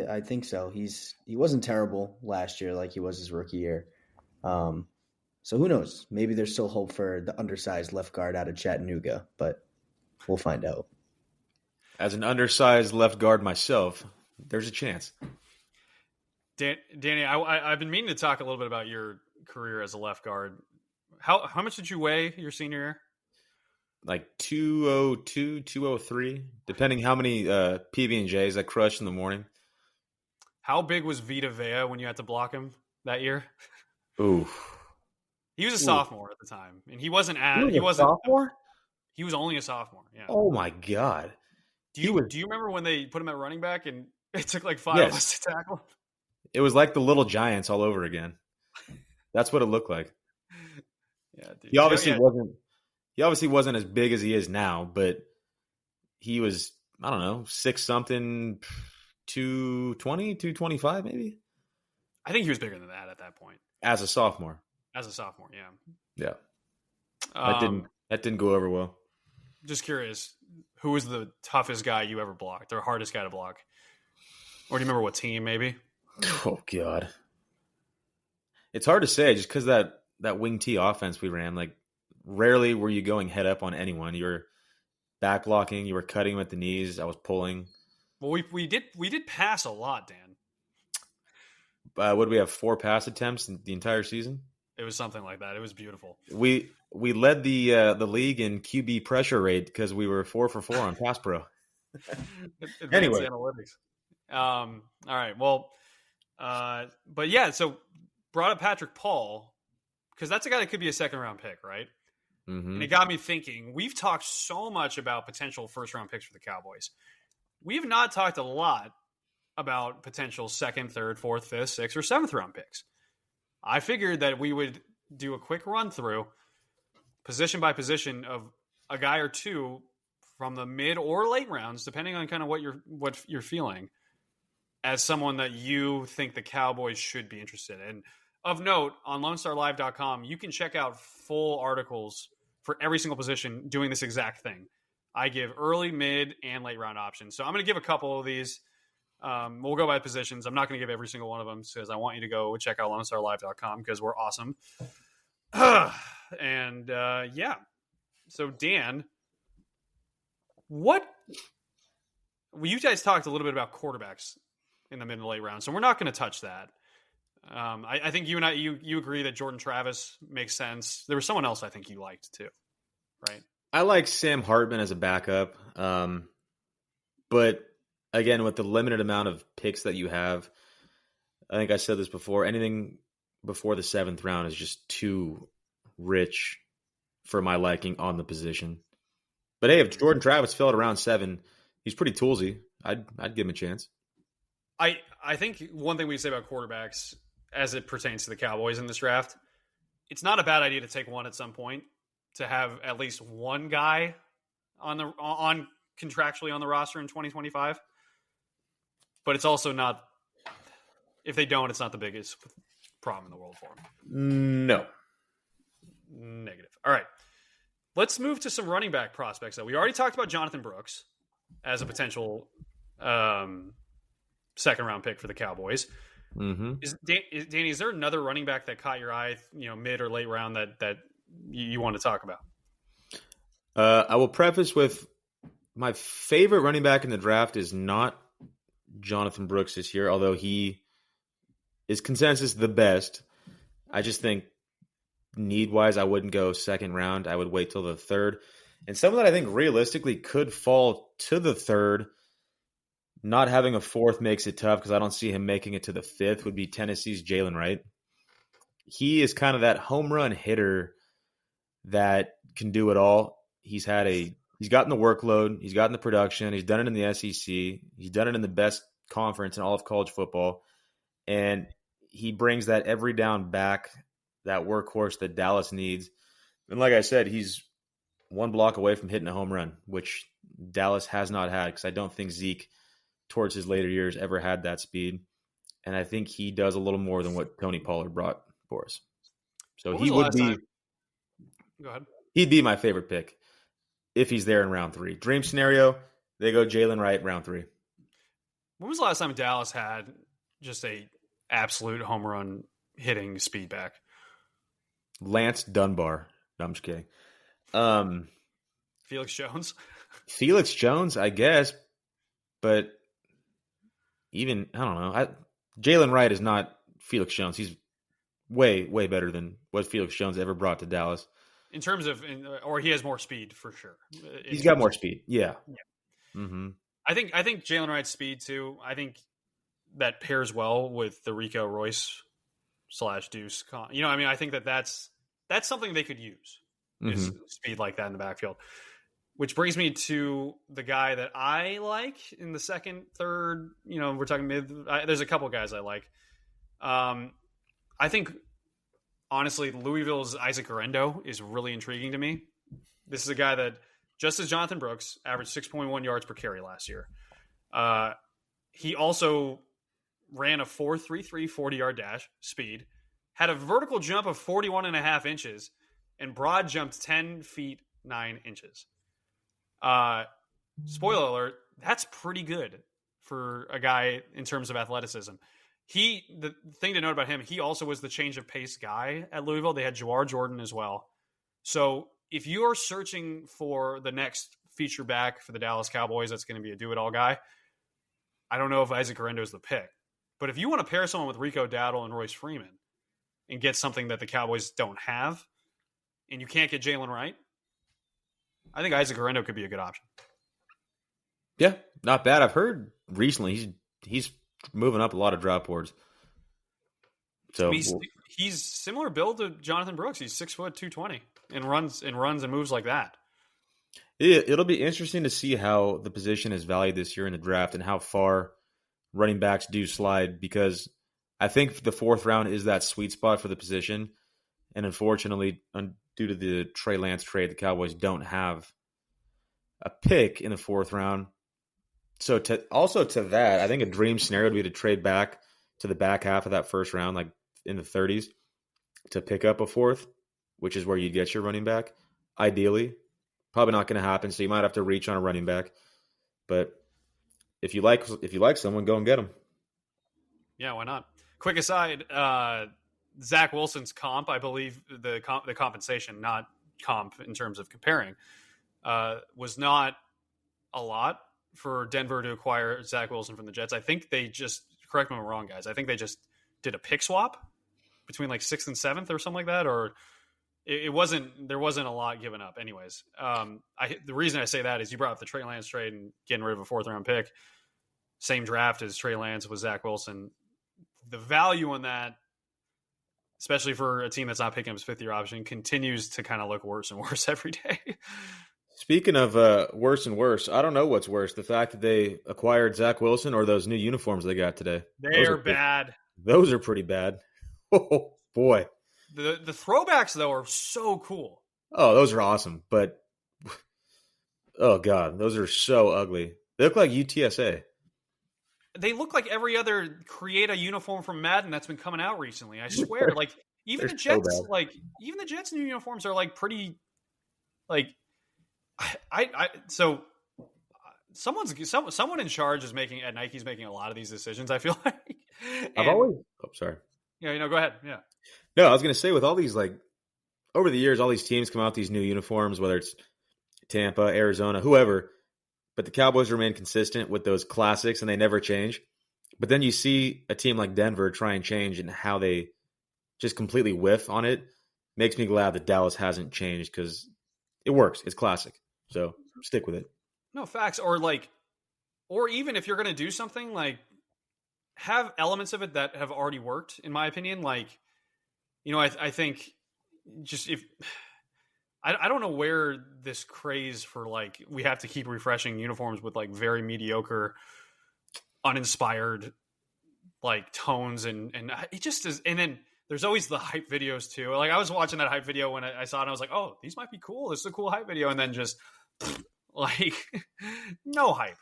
I think so. He wasn't terrible last year like he was his rookie year. So who knows? Maybe there's still hope for the undersized left guard out of Chattanooga, but we'll find out. As an undersized left guard myself, there's a chance. Danny, I've been meaning to talk a little bit about your career as a left guard. How much did you weigh your senior year? Like 202, 203, depending how many PB&Js I crushed in the morning. How big was Vita Vea when you had to block him that year? Ooh. He was a sophomore at the time, and he wasn't a sophomore? He was only a sophomore. Yeah. Oh my God. Do you remember when they put him at running back and it took like 5 of us to tackle him? It was like the Little Giants all over again. That's what it looked like. Yeah, dude. He obviously wasn't as big as he is now, but he was, I don't know, 6-something, 220, 225 maybe. I think he was bigger than that at that point. As a sophomore. Yeah. That didn't go over well. Just curious, who was the toughest guy you ever blocked, or hardest guy to block? Or do you remember what team, maybe? Oh God, it's hard to say just because that wing T offense we ran. Like, rarely were you going head up on anyone. You were back blocking. You were cutting him at the knees. I was pulling. Well, we did pass a lot, Dan. Would we have 4 pass attempts in the entire season? It was something like that. It was beautiful. We led the league in QB pressure rate because we were 4 for 4 on Pass Pro. Anyway, analytics. All right. Well, but yeah. So brought up Patrick Paul because that's a guy that could be a second-round pick, right? Mm-hmm. And it got me thinking. We've talked so much about potential first-round picks for the Cowboys. We have not talked a lot about potential second, third, fourth, fifth, sixth, or seventh-round picks. I figured that we would do a quick run-through, position by position, of a guy or two from the mid or late rounds, depending on kind of what you're feeling, as someone that you think the Cowboys should be interested in. Of note, on LoneStarLive.com, you can check out full articles for every single position doing this exact thing. I give early, mid, and late round options. So I'm going to give a couple of these. We'll go by positions. I'm not going to give every single one of them because I want you to go check out LoneStarLive.com because we're awesome. And yeah. So Dan, you guys talked a little bit about quarterbacks in the mid and late round, so we're not going to touch that. I think you and you agree that Jordan Travis makes sense. There was someone else I think you liked too, right? I like Sam Hartman as a backup, but again, with the limited amount of picks that you have, I think I said this before, anything before the 7th round is just too rich for my liking on the position. But hey, if Jordan Travis fell at around 7, he's pretty toolsy. I'd give him a chance. I think one thing we say about quarterbacks as it pertains to the Cowboys in this draft, it's not a bad idea to take one at some point, to have at least one guy on contractually on the roster in 2025. But it's also not, if they don't, it's not the biggest problem in the world for them. No. Negative. All right. Let's move to some running back prospects, though. We already talked about Jonathan Brooks as a potential second-round pick for the Cowboys. Mm-hmm. Danny, is there another running back that caught your eye, mid or late round that you want to talk about? I will preface with my favorite running back in the draft is not Jonathan Brooks this year, although he is consensus the best. I just think need-wise, I wouldn't go second round. I would wait till the third. And someone that I think realistically could fall to the third, not having a fourth makes it tough because I don't see him making it to the fifth, would be Tennessee's Jalen Wright. He is kind of that home run hitter that can do it all. He's gotten the workload. He's gotten the production. He's done it in the SEC. He's done it in the best conference in all of college football. And he brings that every down back, that workhorse that Dallas needs. And like I said, he's one block away from hitting a home run, which Dallas has not had because I don't think Zeke, towards his later years, ever had that speed. And I think he does a little more than what Tony Pollard brought for us. So he would be – Go ahead. He'd be my favorite pick if he's there in round 3. Dream scenario, they go Jalen Wright round 3. When was the last time Dallas had just a absolute home run hitting speed back? Lance Dunbar. No, I'm just kidding. Felix Jones? Felix Jones, I guess. But even, I don't know. Jalen Wright is not Felix Jones. He's way, way better than what Felix Jones ever brought to Dallas. In terms of, or he has more speed for sure. He's got more speed. Yeah. Mm-hmm. I think Jalen Wright's speed too. I think that pairs well with the Rico Royce / Deuce. I think that's something they could use. Is speed like that in the backfield. Which brings me to the guy that I like in the second, third. We're talking mid. There's a couple guys I like. I think. Honestly, Louisville's Isaac Guerendo is really intriguing to me. This is a guy that, just as Jonathan Brooks, averaged 6.1 yards per carry last year. He also ran a 4.33 40-yard dash speed, had a vertical jump of 41.5 inches, and broad jumped 10 feet 9 inches. Spoiler alert, that's pretty good for a guy in terms of athleticism. The thing to note about him, he also was the change of pace guy at Louisville. They had Jawar Jordan as well. So if you're searching for the next feature back for the Dallas Cowboys, that's going to be a do-it-all guy. I don't know if Isaac Guerendo is the pick. But if you want to pair someone with Rico Dowdle and Royce Freeman and get something that the Cowboys don't have, and you can't get Jalen Wright, I think Isaac Guerendo could be a good option. Yeah, not bad. I've heard recently he's moving up a lot of drop boards. So he's similar build to Jonathan Brooks. He's 6 foot 220 and runs and moves like that. It'll be interesting to see how the position is valued this year in the draft and how far running backs do slide, because I think the fourth round is that sweet spot for the position. And unfortunately, due to the Trey Lance trade, the Cowboys don't have a pick in the fourth round. So to that, I think a dream scenario would be to trade back to the back half of that first round, like in the 30s, to pick up a fourth, which is where you'd get your running back. Ideally, probably not going to happen. So you might have to reach on a running back. But if you like someone, go and get them. Yeah, why not? Quick aside, Zach Wilson's comp, I believe the compensation, not comp in terms of comparing, was not a lot for Denver to acquire Zach Wilson from the Jets. I think they just, correct me if I'm wrong, guys, I think they just did a pick swap between like 6th and 7th or something like that, or there wasn't a lot given up anyways. The reason I say that is you brought up the Trey Lance trade and getting rid of a 4th round pick. Same draft as Trey Lance with Zach Wilson. The value on that, especially for a team that's not picking up his 5th-year option, continues to kind of look worse and worse every day. Speaking of worse and worse, I don't know what's worse, the fact that they acquired Zach Wilson or those new uniforms they got today. They're bad. Those are pretty bad. Oh, boy. The throwbacks, though, are so cool. Oh, those are awesome. But, oh, God, those are so ugly. They look like UTSA. They look like every other create a uniform from Madden that's been coming out recently. I swear. Like, even the Jets, even the Jets' new uniforms are, like, pretty, like, so someone in charge is at Nike's making a lot of these decisions, I feel like. Sorry. Yeah, go ahead. Yeah. No, I was going to say, with all these, like, over the years, all these teams come out with these new uniforms, whether it's Tampa, Arizona, whoever, but the Cowboys remain consistent with those classics and they never change. But then you see a team like Denver try and change in how they just completely whiff on it makes me glad that Dallas hasn't changed because it works. It's classic. So stick with it. No, facts. Or even if you're going to do something, like, have elements of it that have already worked, in my opinion. Like, I think just if I don't know where this craze for, like, we have to keep refreshing uniforms with, like, very mediocre, uninspired, like, tones and it just is. And then there's always the hype videos too. Like, I was watching that hype video when I saw it and I was like, oh, these might be cool. This is a cool hype video. And then just like no hype.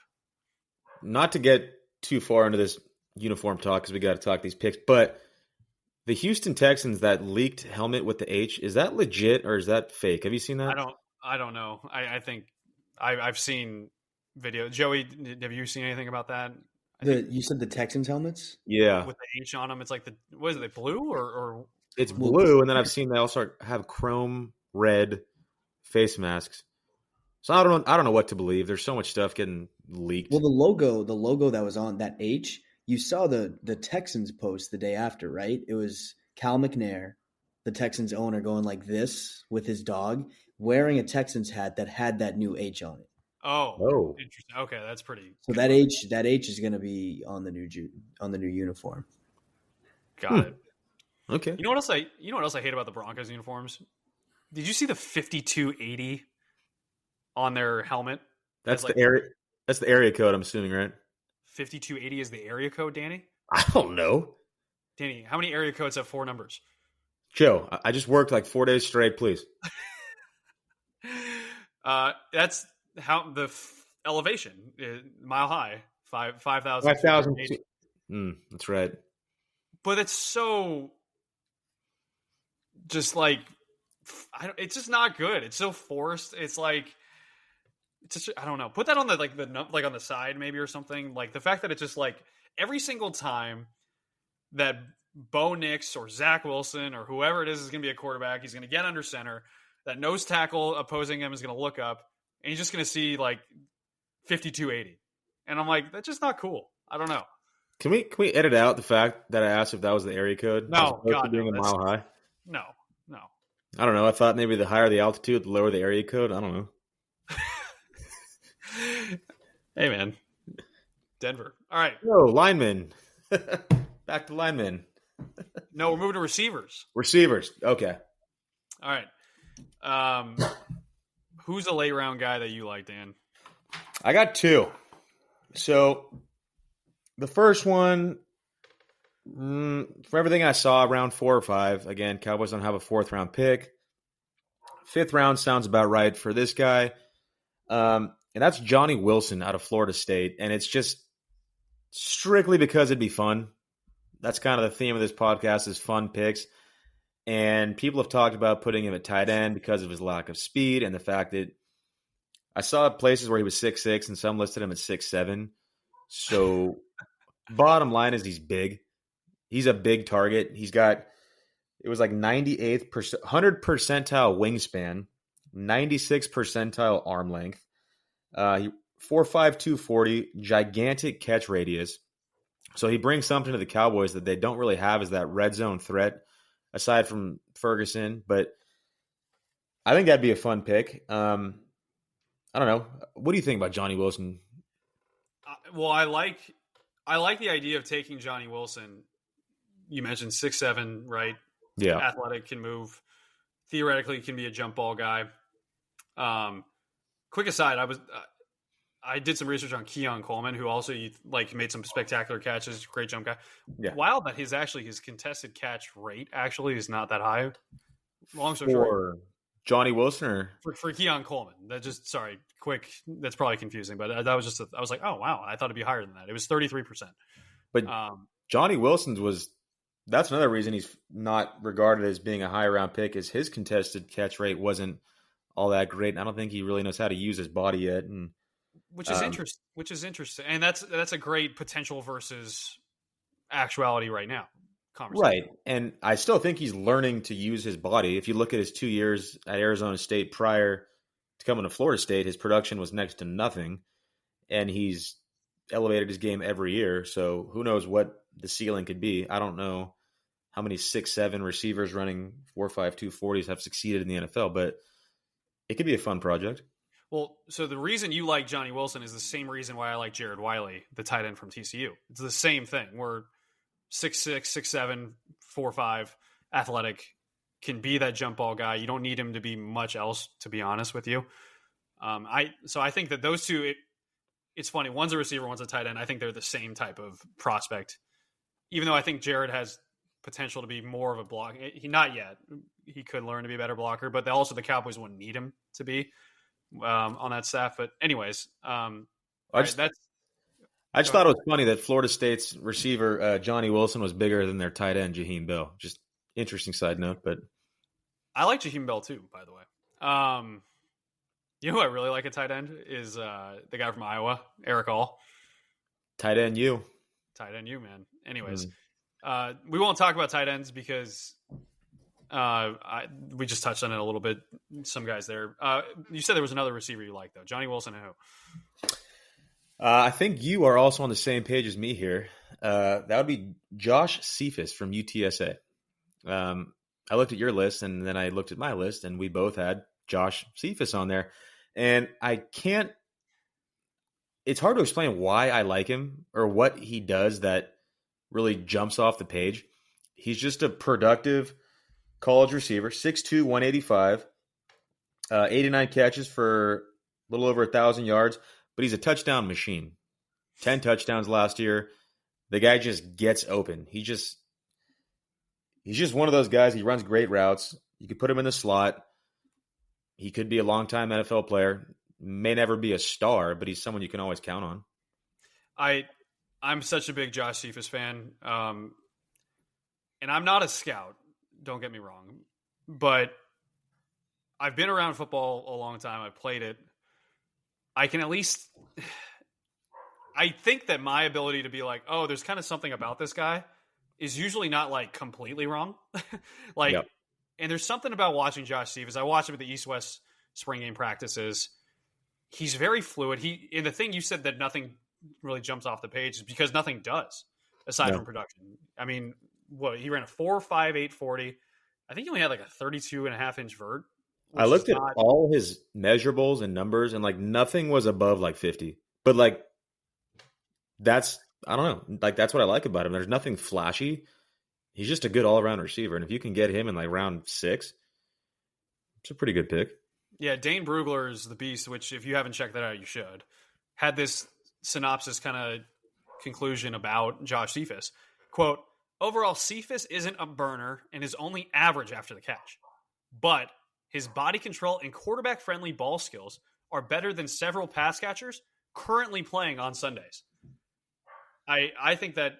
Not to get too far into this uniform talk because we got to talk these picks, but the Houston Texans, that leaked helmet with the H, is that legit or is that fake? Have you seen that? I don't know. I think I've seen video. Joey, have you seen anything about that? You said the Texans helmets? Yeah. With the H on them. It's like what is it, blue or It's blue, and then I've seen they also have chrome red face masks. So I don't know what to believe. There's so much stuff getting leaked. Well, the logo that was on that H, you saw the Texans post the day after, right? It was Cal McNair, the Texans owner, going like this with his dog, wearing a Texans hat that had that new H on it. Oh, interesting. Okay, that's pretty. So that H is going to be on the new uniform. Got it. Okay. You know what else I hate about the Broncos uniforms? Did you see the 5280 on their helmet? That's like the area. That's the area code, I'm assuming, right? 5280 is the area code, Danny? I don't know. Danny, how many area codes have 4 numbers? Joe, I just worked like 4 days straight, please. That's how the elevation is mile high, 5,000. 5,000. That's right. But it's so just like it's just not good. It's so forced. It's like I don't know. Put that on the on the side maybe or something. Like the fact that it's just like every single time that Bo Nix or Zach Wilson or whoever it is going to be a quarterback, he's going to get under center. That nose tackle opposing him is going to look up, and he's just going to see like 5280. And I'm like, that's just not cool. I don't know. Can we edit out the fact that I asked if that was the area code? No, God, doing no, a mile high. No. I don't know. I thought maybe the higher the altitude, the lower the area code. I don't know. Hey, man. Denver. All right. No, linemen. Back to linemen. No, we're moving to receivers. Receivers. Okay. All right. Who's a late round guy that you like, Dan? I got 2. So the first one, for everything I saw, round 4 or 5. Again, Cowboys don't have a 4th round pick. 5th round sounds about right for this guy. And that's Johnny Wilson out of Florida State. And it's just strictly because it'd be fun. That's kind of the theme of this podcast is fun picks. And people have talked about putting him at tight end because of his lack of speed and the fact that I saw places where he was 6'6", and some listed him at 6'7". So bottom line is he's big. He's a big target. He's got, it was like 100th percentile wingspan, 96th percentile arm length. 4'5", 240, gigantic catch radius. So he brings something to the Cowboys that they don't really have is that red zone threat aside from Ferguson. But I think that'd be a fun pick. I don't know. What do you think about Johnny Wilson? Well, I like the idea of taking Johnny Wilson. You mentioned 6'7", right? Yeah. Athletic, can move. Theoretically, can be a jump ball guy. Quick aside, I did some research on Keon Coleman, who also made some spectacular catches, great jump guy. Yeah. Wild that his contested catch rate actually is not that high. Long story short. Johnny Wilson or for Keon Coleman. That's probably confusing, but that was I was like, oh wow, I thought it'd be higher than that. It was 33%. But Johnny Wilson's that's another reason he's not regarded as being a high round pick is his contested catch rate wasn't all that great. And I don't think he really knows how to use his body yet. And which is interesting. And that's a great potential versus actuality right now. Right. And I still think he's learning to use his body. If you look at his 2 years at Arizona State prior to coming to Florida State, his production was next to nothing. And he's elevated his game every year. So who knows what the ceiling could be. I don't know how many 6'7" receivers running 4.52 40s have succeeded in the NFL, but it could be a fun project. Well, so the reason you like Johnny Wilson is the same reason why I like Jared Wiley, the tight end from TCU. It's the same thing. We're 6'6", 6'7", 4'5", athletic, can be that jump ball guy. You don't need him to be much else, to be honest with you. So I think that those two, it's funny. One's a receiver, one's a tight end. I think they're the same type of prospect, even though I think Jared has potential to be more of a blocker. Not yet. He could learn to be a better blocker, but also the Cowboys wouldn't need him to be on that staff. But anyways, I just thought it was funny that Florida State's receiver Johnny Wilson was bigger than their tight end Jaheim Bell. Just interesting side note, but I like Jaheim Bell too, by the way. You know who I really like at tight end is the guy from Iowa, Eric All. Tight end you, man. Anyways, we won't talk about tight ends because we just touched on it a little bit. Some guys there. You said there was another receiver you like, though. Johnny Wilson and who? I think you are also on the same page as me here. That would be Josh Cephas from UTSA. I looked at your list, and then I looked at my list, and we both had Josh Cephas on there. And it's hard to explain why I like him or what he does that really jumps off the page. He's just a productive college receiver, 6'2", 185, 89 catches for a little over 1,000 yards, but he's a touchdown machine. 10 touchdowns last year. The guy just gets open. He's just one of those guys. He runs great routes. You could put him in the slot. He could be a long-time NFL player. May never be a star, but he's someone you can always count on. I'm such a big Josh Cephas fan. And I'm not a scout, don't get me wrong. But I've been around football a long time. I've played it. I can at least – I think that my ability to be like, oh, there's kind of something about this guy is usually not like completely wrong. Yep. And there's something about watching Josh Cephas. I watched him at the East-West spring game practices. He's very fluid. And the thing you said that nothing really jumps off the page is because nothing does aside from production. I mean, he ran a 4.58 40. I think he only had like a 32.5-inch vert. I looked at all his measurables and numbers, and like nothing was above like 50. But like that's I don't know. Like that's what I like about him. There's nothing flashy. He's just a good all-around receiver, and if you can get him in like round 6, it's a pretty good pick. Yeah, Dane Brugler is the beast, which if you haven't checked that out, you should. Had this synopsis kind of conclusion about Josh Cephas. Quote, overall, Cephas isn't a burner and is only average after the catch. But his body control and quarterback-friendly ball skills are better than several pass catchers currently playing on Sundays. I think that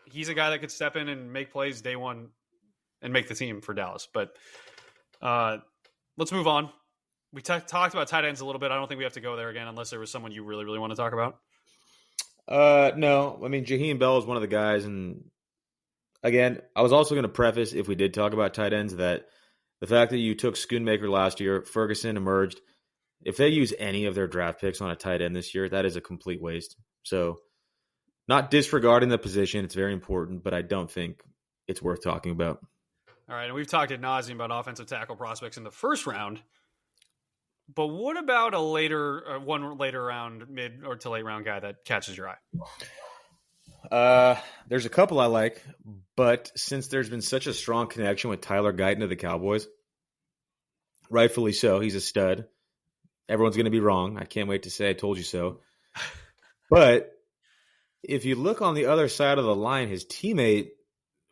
he's a guy that could step in and make plays day one and make the team for Dallas. But let's move on. We talked about tight ends a little bit. I don't think we have to go there again unless there was someone you really, really want to talk about. No. I mean, Jaheim Bell is one of the guys. And again, I was also going to preface, if we did talk about tight ends, that the fact that you took Schoonmaker last year, Ferguson emerged. If they use any of their draft picks on a tight end this year, that is a complete waste. So not disregarding the position. It's very important, but I don't think it's worth talking about. All right. And we've talked ad nauseum about offensive tackle prospects in the first round. But what about one later round, mid or to late round guy that catches your eye? There's a couple I like, but since there's been such a strong connection with Tyler Guyton to the Cowboys, rightfully so, he's a stud. Everyone's going to be wrong. I can't wait to say I told you so. But if you look on the other side of the line, his teammate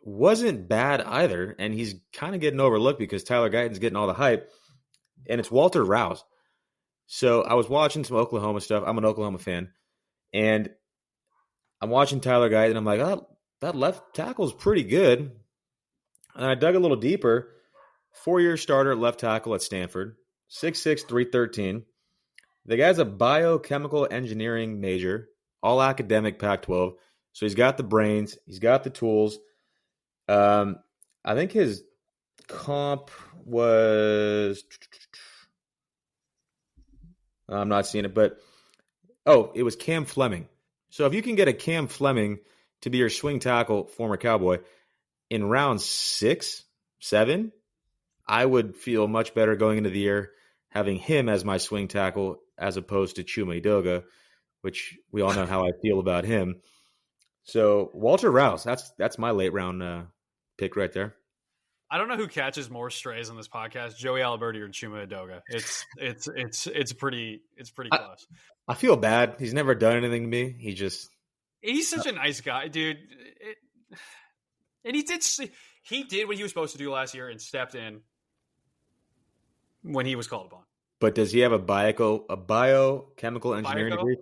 wasn't bad either, and he's kind of getting overlooked because Tyler Guyton's getting all the hype, and it's Walter Rouse. So I was watching some Oklahoma stuff. I'm an Oklahoma fan, and I'm watching Tyler Guyton, and I'm like, oh, that left tackle's pretty good. And I dug a little deeper. 4-year starter at left tackle at Stanford, 6'6", 313. The guy's a biochemical engineering major, all academic Pac-12. So he's got the brains. He's got the tools. I think his comp was – I'm not seeing it, but it was Cam Fleming. So if you can get a Cam Fleming to be your swing tackle, former Cowboy, in round 6, 7, I would feel much better going into the year having him as my swing tackle as opposed to Chuma Edoga, which we all know how I feel about him. So Walter Rouse, that's my late round pick right there. I don't know who catches more strays on this podcast, Joey Aliberti or Chuma Edoga. It's pretty close. I feel bad. He's never done anything to me. He's such a nice guy, dude. And he did what he was supposed to do last year and stepped in when he was called upon. But does he have a biochemical engineering degree?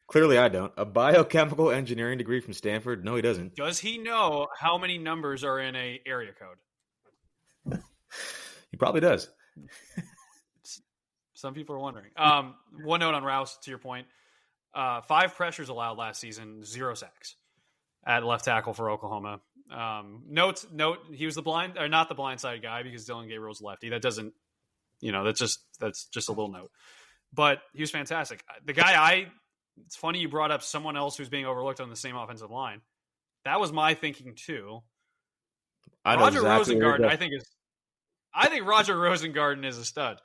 Clearly, I don't. A biochemical engineering degree from Stanford? No, he doesn't. Does he know how many numbers are in a area code? He probably does. Some people are wondering. One note on Rouse, to your point. 5 pressures allowed last season, 0 sacks at left tackle for Oklahoma. Note, he was not the blindside guy because Dylan Gabriel's lefty. That doesn't, that's just a little note. But he was fantastic. The guy it's funny you brought up someone else who's being overlooked on the same offensive line. That was my thinking too. Roger Rosengarten, I think Roger Rosengarten is a stud.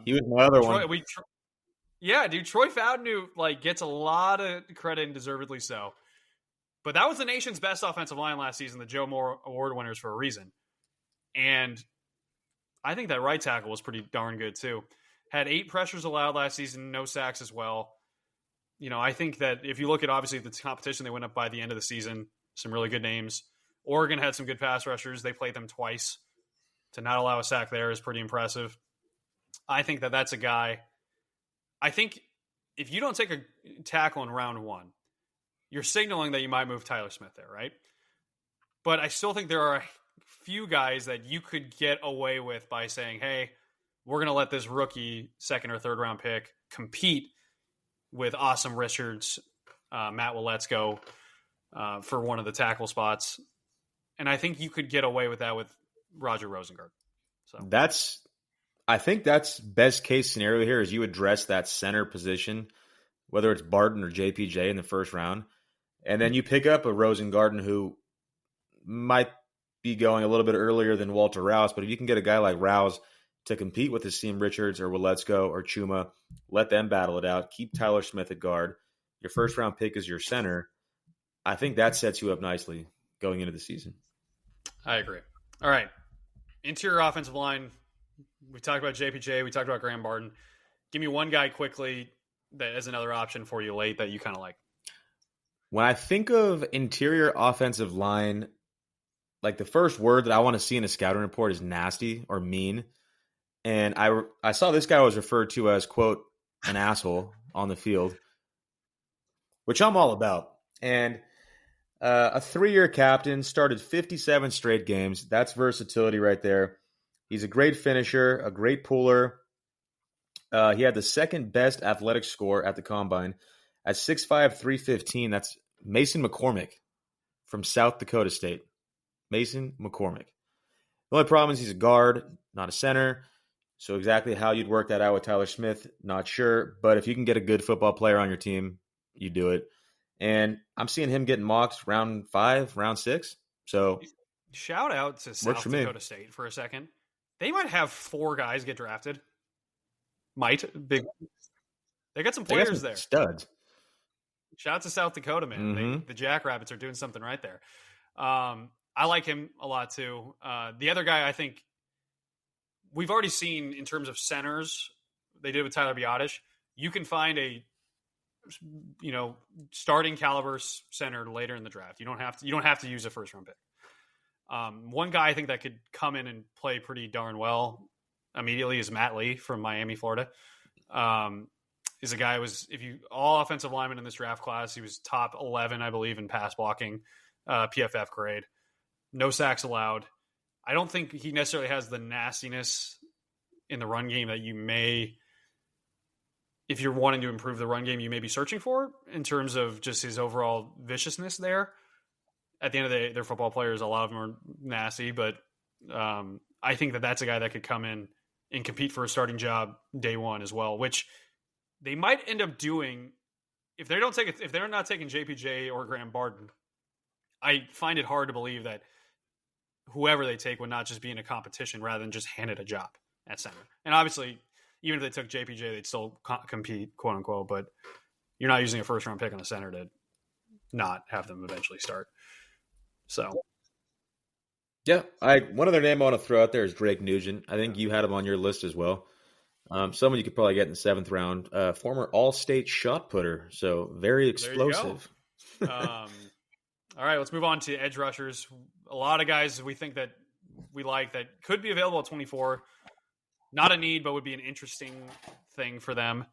He was my other one. Troy Fowden gets a lot of credit and deservedly so. But that was the nation's best offensive line last season, the Joe Moore Award winners for a reason. And I think that right tackle was pretty darn good too. Had 8 pressures allowed last season, no sacks as well. I think that if you look at obviously the competition they went up by the end of the season, some really good names. Oregon had some good pass rushers. They played them twice. To not allow a sack there is pretty impressive. I think that that's a guy. I think if you don't take a tackle in round 1, you're signaling that you might move Tyler Smith there, right? But I still think there are a few guys that you could get away with by saying, hey, we're going to let this rookie 2nd or 3rd round pick compete with Awesome Richards, Matt Waletzko for one of the tackle spots. And I think you could get away with that with Roger Rosengard. So I think that's best case scenario here is you address that center position, whether it's Barton or JPJ in the first round. And then you pick up a Rosengarten who might be going a little bit earlier than Walter Rouse. But if you can get a guy like Rouse to compete with Asim Richards or Waletzko or Chuma, let them battle it out. Keep Tyler Smith at guard. Your first round pick is your center. I think that sets you up nicely going into the season. I agree. All right. Interior offensive line. We talked about JPJ. We talked about Graham Barton. Give me one guy quickly that is another option for you late that you kind of like. When I think of interior offensive line, the first word that I want to see in a scouting report is nasty or mean. And I saw this guy was referred to as, quote, an asshole on the field, which I'm all about. And a 3-year captain, started 57 straight games. That's versatility right there. He's a great finisher, a great puller. He had the 2nd best athletic score at the Combine. At 6'5", 315, that's Mason McCormick from South Dakota State. Mason McCormick. The only problem is he's a guard, not a center. So exactly how you'd work that out with Tyler Smith, not sure. But if you can get a good football player on your team, you do it. And I'm seeing him getting mocked round 5, round 6. So shout out to South Dakota State for a second. They might have 4 guys get drafted. They got some players there. Studs. Shout out to South Dakota, man. Mm-hmm. The Jackrabbits are doing something right there. I like him a lot too. The other guy I think we've already seen in terms of centers, they did with Tyler Biadasz. You can find a starting caliber center later in the draft. You don't have to use a first round pick. One guy I think that could come in and play pretty darn well immediately is Matt Lee from Miami, Florida. Is a guy all offensive linemen in this draft class. He was top 11, I believe, in pass blocking, PFF grade. No sacks allowed. I don't think he necessarily has the nastiness in the run game that you may, if you're wanting to improve the run game, you may be searching for in terms of just his overall viciousness there. At the end of the day, they're football players. A lot of them are nasty, but I think that that's a guy that could come in and compete for a starting job day one as well, which they might end up doing if they're not taking JPJ or Graham Barton. I find it hard to believe that whoever they take would not just be in a competition rather than just handed a job at center. And obviously, even if they took JPJ, they'd still compete, quote unquote. But you're not using a first round pick on a center to not have them eventually start. So, Yeah, one other name I want to throw out there is Drake Nugent. I think you had him on your list as well. Someone you could probably get in the 7th round. Former All-State shot putter, so very explosive. All right, let's move on to edge rushers. A lot of guys we think that we like that could be available at 24. Not a need, but would be an interesting thing for them.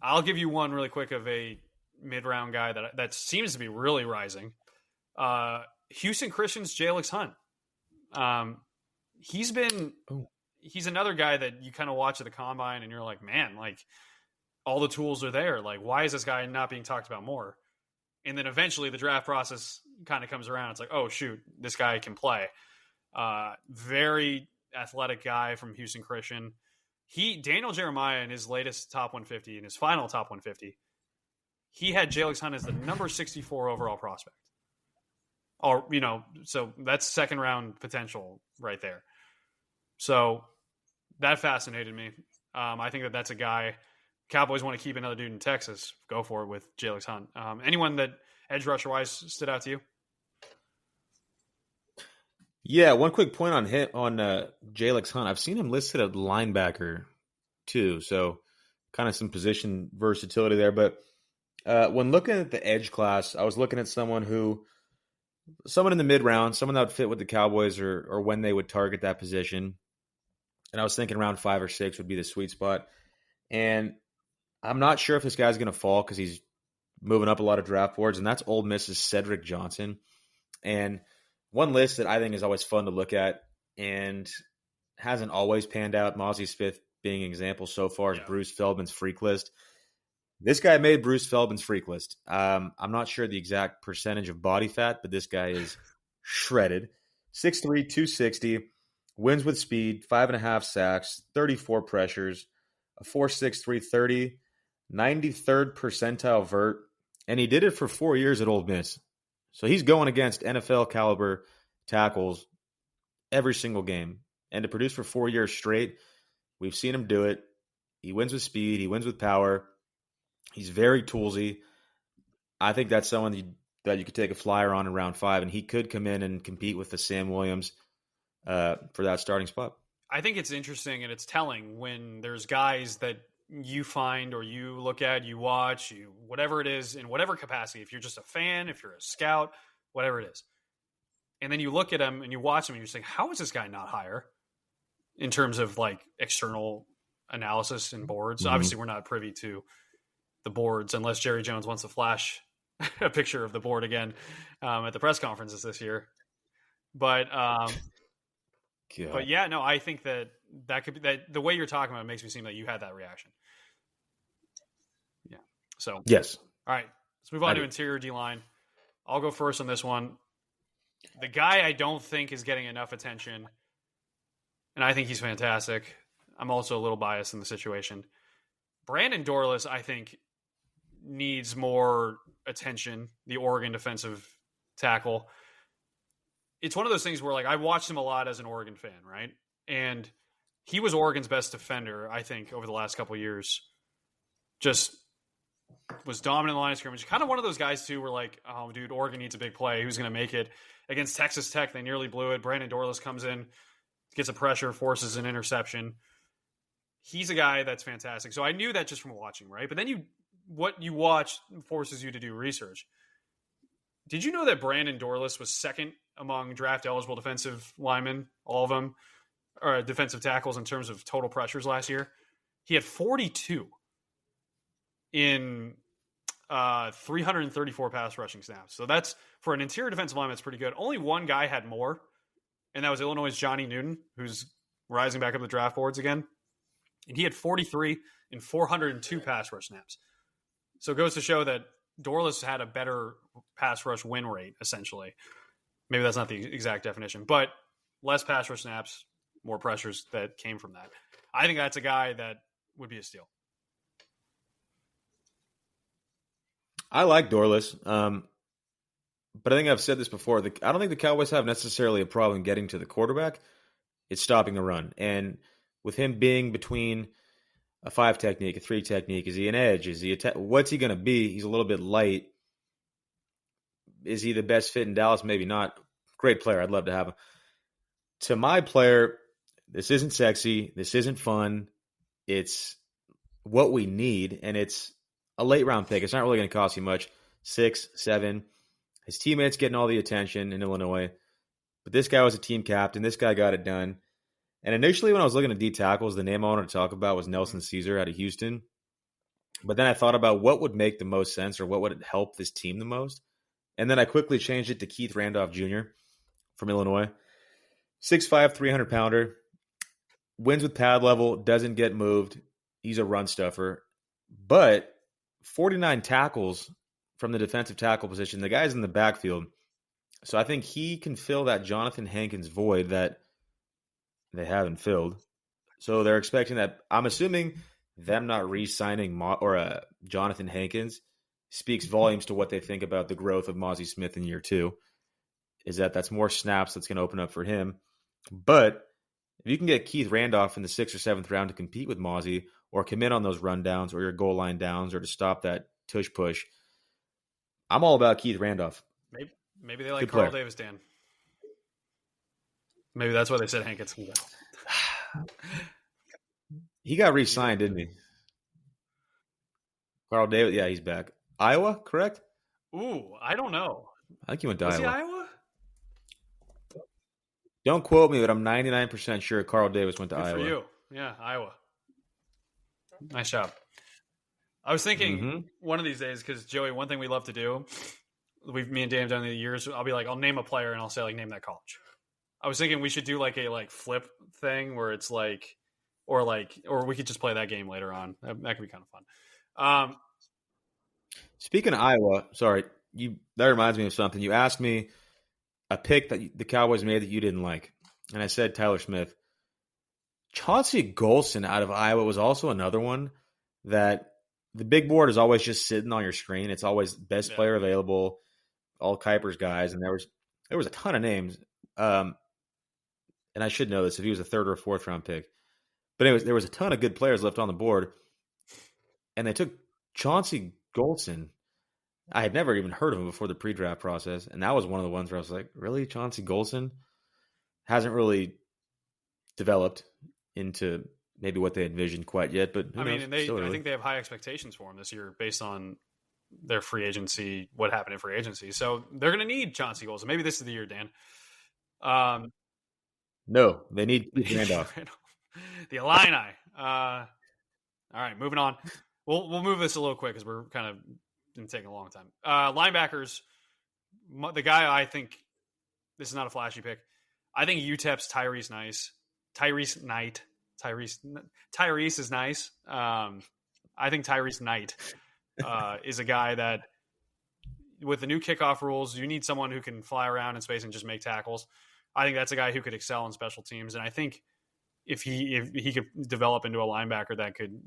I'll give you one really quick of a mid-round guy that seems to be really rising. Houston Christian's Jalix Hunt. He's another guy that you kind of watch at the combine and you're like, man, like all the tools are there. Like, why is this guy not being talked about more? And then eventually the draft process kind of comes around. It's like, oh shoot, this guy can play. Very athletic guy from Houston Christian. Daniel Jeremiah in his latest top 150, in his final top 150, he had Jalix Hunt as the number 64 overall prospect. Or, so that's 2nd round potential right there. So that fascinated me. I think that's a guy. Cowboys want to keep another dude in Texas. Go for it with Jalix Hunt. Anyone that edge rusher wise stood out to you? Yeah, one quick point on Jalix Hunt. I've seen him listed at linebacker too, so kind of some position versatility there. But when looking at the edge class, I was looking at someone in the mid round, someone that would fit with the Cowboys or when they would target that position. And I was thinking round 5 or 6 would be the sweet spot. And I'm not sure if this guy's going to fall because he's moving up a lot of draft boards, and that's Ole Miss's Cedric Johnson. And one list that I think is always fun to look at and hasn't always panned out, Mozzie Smith being an example so far, is Bruce Feldman's freak list. This guy made Bruce Feldman's freak list. I'm not sure the exact percentage of body fat, but this guy is shredded. 6'3", 260, wins with speed, 5.5 sacks, 34 pressures, a 4.6 330, 93rd percentile vert, and he did it for 4 years at Ole Miss. So he's going against NFL caliber tackles every single game. And to produce for 4 years straight, we've seen him do it. He wins with speed. He wins with power. He's very toolsy. I think that's someone that you could take a flyer on in round 5, and he could come in and compete with the Sam Williams for that starting spot. I think it's interesting and it's telling when there's guys that you find or you look at, you watch, whatever it is, in whatever capacity, if you're just a fan, if you're a scout, whatever it is. And then you look at him and you watch him and you're just like, how is this guy not higher in terms of like external analysis and boards? Mm-hmm. Obviously, we're not privy to the boards unless Jerry Jones wants to flash a picture of the board again at the press conferences this year. But yeah, no, I think that could be that the way you're talking about it makes me seem like you had that reaction. Yeah. So yes. All right. Let's move on to interior D-line. I'll go first on this one. The guy I don't think is getting enough attention, and I think he's fantastic. I'm also a little biased in the situation. Brandon Dorlus, I think, needs more attention, the Oregon defensive tackle. It's one of those things where, like, I watched him a lot as an Oregon fan, right? And he was Oregon's best defender, I think, over the last couple of years. Just was dominant in the line of scrimmage. Kind of one of those guys, too, where, like, oh, dude, Oregon needs a big play. Who's going to make it? Against Texas Tech, they nearly blew it. Brandon Dorlus comes in, gets a pressure, forces an interception. He's a guy that's fantastic. So I knew that just from watching, right? But then what you watch forces you to do research. Did you know that Brandon Dorlus was second among draft-eligible defensive linemen, all of them, or defensive tackles in terms of total pressures last year? He had 42 in 334 pass rushing snaps. So that's, for an interior defensive lineman, that's pretty good. Only one guy had more, and that was Illinois' Johnny Newton, who's rising back up the draft boards again. And he had 43 in 402 pass rush snaps. So it goes to show that Dorlus had a better pass rush win rate, essentially. Maybe that's not the exact definition, but less pass rush snaps, more pressures that came from that. I think that's a guy that would be a steal. I like Dorlus. But I think I've said this before. I don't think the Cowboys have necessarily a problem getting to the quarterback. It's stopping the run. And with him being between a 5 technique, a 3 technique, is he an edge? Is he what's he going to be? He's a little bit light. Is he the best fit in Dallas? Maybe not. Great player. I'd love to have him. To my player, this isn't sexy. This isn't fun. It's what we need, and it's a late round pick. It's not really going to cost you much. 6, 7. His teammates getting all the attention in Illinois. But this guy was a team captain. This guy got it done. And initially when I was looking at D tackles, the name I wanted to talk about was Nelson Caesar out of Houston. But then I thought about what would make the most sense or what would help this team the most. And then I quickly changed it to Keith Randolph Jr. from Illinois. 6'5", 300-pounder. Wins with pad level, doesn't get moved. He's a run stuffer. But 49 tackles from the defensive tackle position. The guy's in the backfield. So I think he can fill that Jonathan Hankins void that they haven't filled. So they're expecting that. I'm assuming them not re-signing Jonathan Hankins speaks volumes to what they think about the growth of Mozzie Smith in year 2. Is that's more snaps that's going to open up for him. But if you can get Keith Randolph in the 6th or 7th round to compete with Mozzie or commit on those rundowns or your goal line downs or to stop that tush push, I'm all about Keith Randolph. Maybe they like Carl Davis, Dan. Maybe that's why they said Hankins can go. He got re-signed, didn't he? Carl Davis, yeah, he's back. Iowa, correct? Ooh, I don't know. I think he went to Was Iowa. he Iowa? Don't quote me, but I'm 99% sure Carl Davis went to Good Iowa. for you. Yeah, Iowa. Nice job. I was thinking one of these days, because Joey, one thing we love to do, me and Dan have done in the years, I'll be like, I'll name a player and I'll say name that college. I was thinking we should do a flip thing where it's or we could just play that game later on. That could be kind of fun. Speaking of Iowa, sorry, that reminds me of something. You asked me a pick that the Cowboys made that you didn't like, and I said Tyler Smith. Chauncey Golson out of Iowa was also another one that the big board is always just sitting on your screen. It's always best player available, all Kuiper's guys, and there was a ton of names. And I should know this if he was a 3rd or 4th round pick. But anyways, there was a ton of good players left on the board, and they took Chauncey Golson. I had never even heard of him before the pre-draft process, and that was one of the ones where I was like, really? Chauncey Golson hasn't really developed into maybe what they envisioned quite yet, but I think they have high expectations for him this year based on their free agency, what happened in free agency. So they're going to need Chauncey Golson. Maybe this is the year, Dan. No, they need Randolph. The Illini. All right, moving on. We'll move this a little quick because we're kind of been taking a long time. Linebackers. The guy I think this is not a flashy pick. I think UTEP's Tyrese Knight. Tyrese is nice. I think Tyrese Knight is a guy that, with the new kickoff rules, you need someone who can fly around in space and just make tackles. I think that's a guy who could excel in special teams, and I think if he could develop into a linebacker that could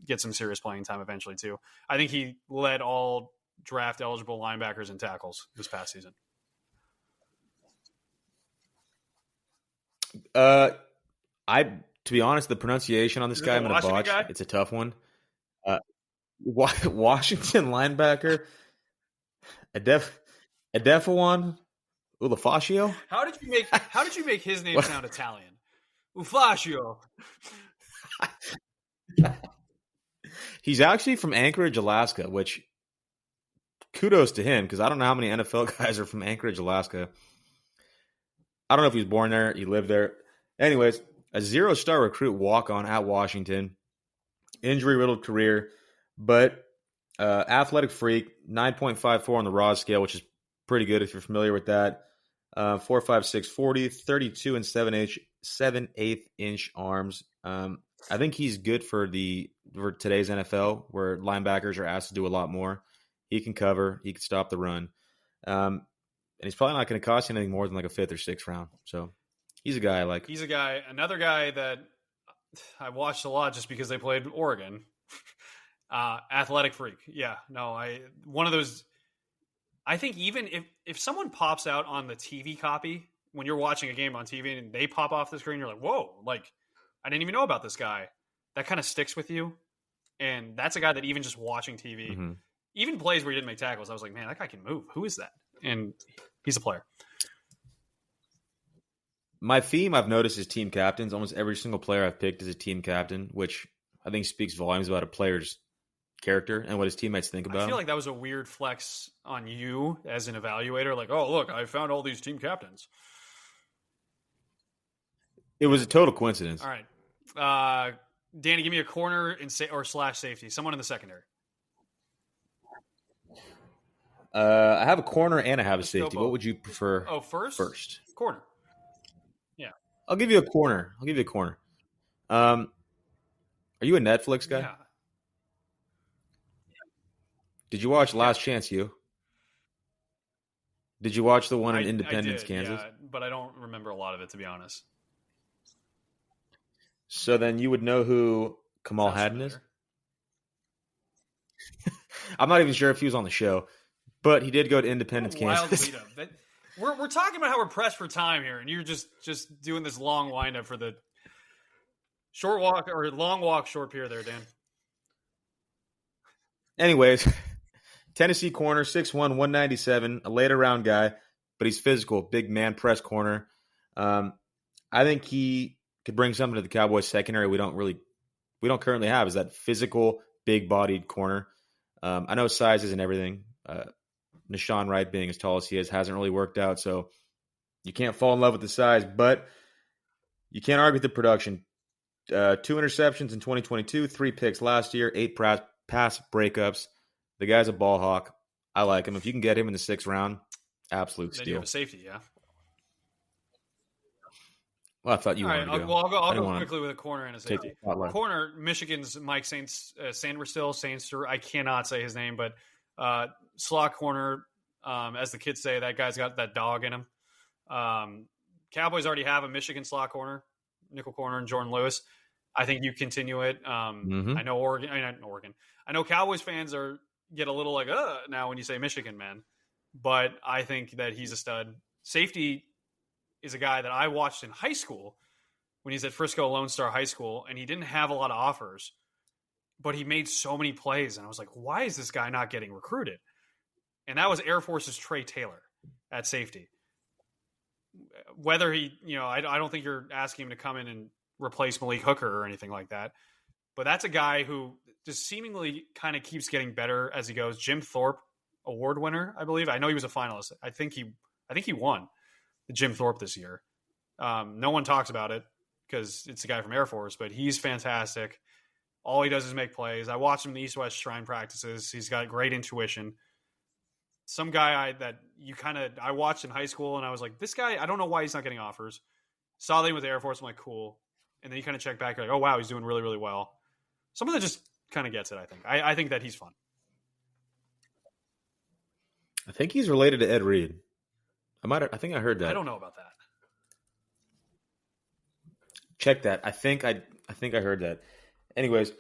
get some serious playing time eventually too. I think he led all draft eligible linebackers in tackles this past season. To be honest, the pronunciation on this guy, I'm going to botch. Guy? It's a tough one. Washington linebacker, Adefawan Ulafaccio. How did you make his name sound Italian? Ufaccio. He's actually from Anchorage, Alaska, which kudos to him because I don't know how many NFL guys are from Anchorage, Alaska. I don't know if he was born there, he lived there. Anyways, a 0-star recruit walk-on at Washington, injury-riddled career, but athletic freak, 9.54 on the raw scale, which is pretty good if you're familiar with that. 4.56 40, 32 and 7/8 inch arms. I think he's good for today's NFL, where linebackers are asked to do a lot more. He can cover, he can stop the run, and he's probably not going to cost you anything more than like a 5th or 6th round. So he's a guy I like. He's another guy that I watched a lot just because they played Oregon. Athletic freak, yeah. No, one of those. I think even if someone pops out on the TV copy when you're watching a game on TV and they pop off the screen, you're like, whoa, like I didn't even know about this guy. That kind of sticks with you. And that's a guy that even just watching TV, even plays where he didn't make tackles, I was like, man, that guy can move. Who is that? And he's a player. My theme I've noticed is team captains. Almost every single player I've picked is a team captain, which I think speaks volumes about a player's character and what his teammates think about I him. feel like that was a weird flex on you as an evaluator. Like, oh, look, I found all these team captains. It was a total coincidence. All right. Danny, give me a corner or slash safety. Someone in the secondary. I have a corner and I have a Let's go safety. both. What would you prefer? Oh, first? First. Corner. I'll give you a corner. Are you a Netflix guy? Yeah. Did you watch Last Chance U? Did you watch the one in I Independence, did, Kansas? Yeah, but I don't remember a lot of it, to be honest. So then you would know who Kamal Sounds Haddon is? familiar. I'm not even sure if he was on the show, but he did go to Independence, Wild Kansas. lead up. We're talking about how we're pressed for time here, and you're just doing this long windup for the short walk or long walk, short pier there, Dan. Anyways, Tennessee corner, 6'1", 197, a later round guy, but he's physical, big man press corner. I think he could bring something to the Cowboys secondary we don't currently have, is that physical, big-bodied corner. I know size isn't everything. Nashawn Wright being as tall as he is hasn't really worked out, so you can't fall in love with the size, but you can't argue with the production. 2 interceptions in 2022, 3 picks last year, 8 pass breakups. The guy's a ball hawk. I like him. If you can get him in the 6th round, absolute Then you steal. have a safety, yeah. Well, I thought you All wanted right, to go. I'll I didn't go wanna quickly with a corner and a take safety. the spotlight. Corner, Michigan's Mike Sainster. I cannot say his name, but slot corner, as the kids say, that guy's got that dog in him. Cowboys already have a Michigan slot corner, nickel corner, and Jordan Lewis. I think you continue it. I know Oregon. I know Cowboys fans get a little like, now when you say Michigan, man. But I think that he's a stud. Safety is a guy that I watched in high school when he's at Frisco Lone Star High School, and he didn't have a lot of offers, but he made so many plays. And I was like, why is this guy not getting recruited? And that was Air Force's Trey Taylor at safety. Whether he, I don't think you're asking him to come in and replace Malik Hooker or anything like that. But that's a guy who just seemingly kind of keeps getting better as he goes. Jim Thorpe, award winner, I believe. I know he was a finalist. I think he won the Jim Thorpe this year. No one talks about it because it's a guy from Air Force, but he's fantastic. All he does is make plays. I watched him in the East-West Shrine practices. He's got great intuition. Some guy I watched in high school, and I was like, this guy, I don't know why he's not getting offers. Saw them with Air Force. I'm like, cool. And then you kind of check back, you're like, oh, wow, he's doing really, really well. Someone that just kind of gets it, I think. I think that he's fun. I think he's related to Ed Reed. I think I heard that. I don't know about that. Check that. I think I heard that. Anyways,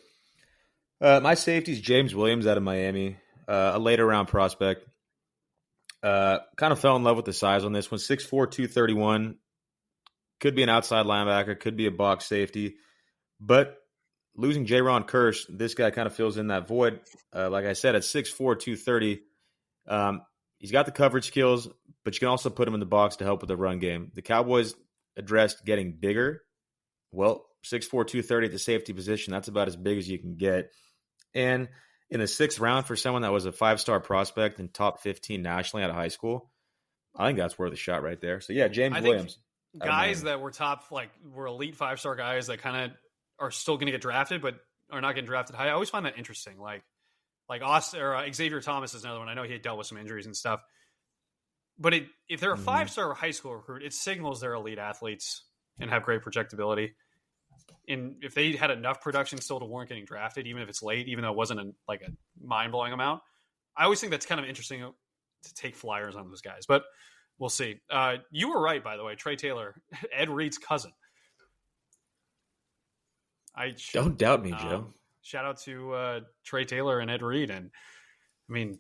my safety is James Williams out of Miami, a later round prospect. Kind of fell in love with the size on this one. 6'4", 231. Could be an outside linebacker, could be a box safety. But losing Jaron Kearse, this guy kind of fills in that void. Like I said, at 6'4", 230, he's got the coverage skills, but you can also put him in the box to help with the run game. The Cowboys addressed getting bigger. Well, 6'4", 230 at the safety position, that's about as big as you can get. And in the 6th round for someone that was a 5-star prospect and top 15 nationally out of high school, I think that's worth a shot right there. So, yeah, James Williams. Guys that were were elite 5-star guys that kind of are still going to get drafted, but are not getting drafted high. I always find that interesting. Like Austin or Xavier Thomas is another one. I know he had dealt with some injuries and stuff, but if they're a 5-star high school recruit, it signals they're elite athletes and have great projectability. And if they had enough production still to warrant getting drafted, even if it's late, even though it wasn't a mind-blowing amount, I always think that's kind of interesting to take flyers on those guys. But we'll see. You were right, by the way. Trey Taylor, Ed Reed's cousin. Don't doubt me, Joe. Shout out to Trey Taylor and Ed Reed. And I mean,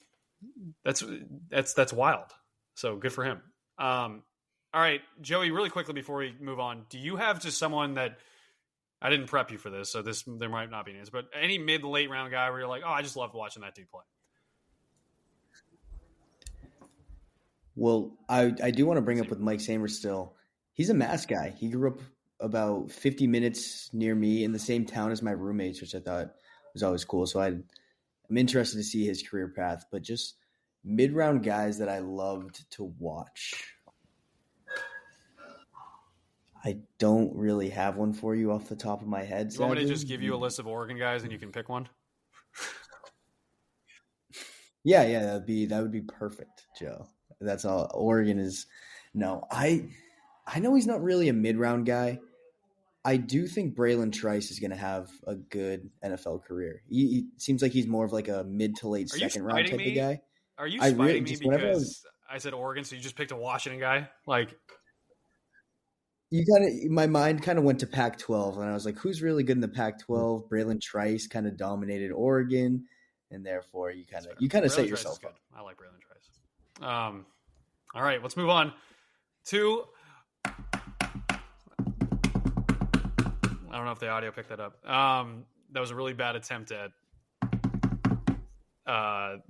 That's wild. So good for him. All right, Joey, really quickly before we move on, do you have just someone that I didn't prep you for this, so there might not be an answer, but any mid to late round guy where you're like, oh, I just love watching that dude play? Well, I do want to bring up with Mike Samers still. He's a Mass guy. He grew up about 50 minutes near me in the same town as my roommates, which I thought was always cool. So I'm interested to see his career path, but just mid-round guys that I loved to watch. I don't really have one for you off the top of my head. You want me to just give you a list of Oregon guys and you can pick one? Yeah, that would be perfect, Joe. That's all. Oregon is no. I know he's not really a mid-round guy. I do think Braylon Trice is going to have a good NFL career. He seems like he's more of like a mid to late second round type of guy. Are you spiting me because I said Oregon, so you just picked a Washington guy? Like, my mind kind of went to Pac-12, and I was like, who's really good in the Pac-12? Braylon Trice kind of dominated Oregon, and therefore you kind of set yourself up. I like Braylon Trice. All right, let's move on to. I don't know if the audio picked that up. That was a really bad attempt at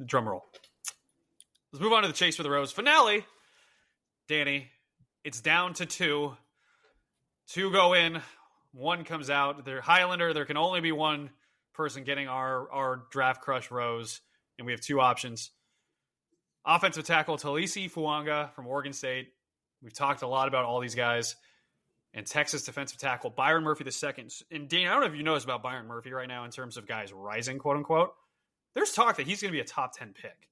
drum roll. Let's move on to the Chase for the Rose finale. Danny, it's down to 2. 2 go in, 1 comes out. They're Highlander. There can only be one person getting our draft crush Rose, and we have 2 options. Offensive tackle Taliese Fuaga from Oregon State. We've talked a lot about all these guys. And Texas defensive tackle Byron Murphy II. And Danny, I don't know if you noticed about Byron Murphy right now in terms of guys rising, quote unquote. There's talk that he's going to be a top 10 pick.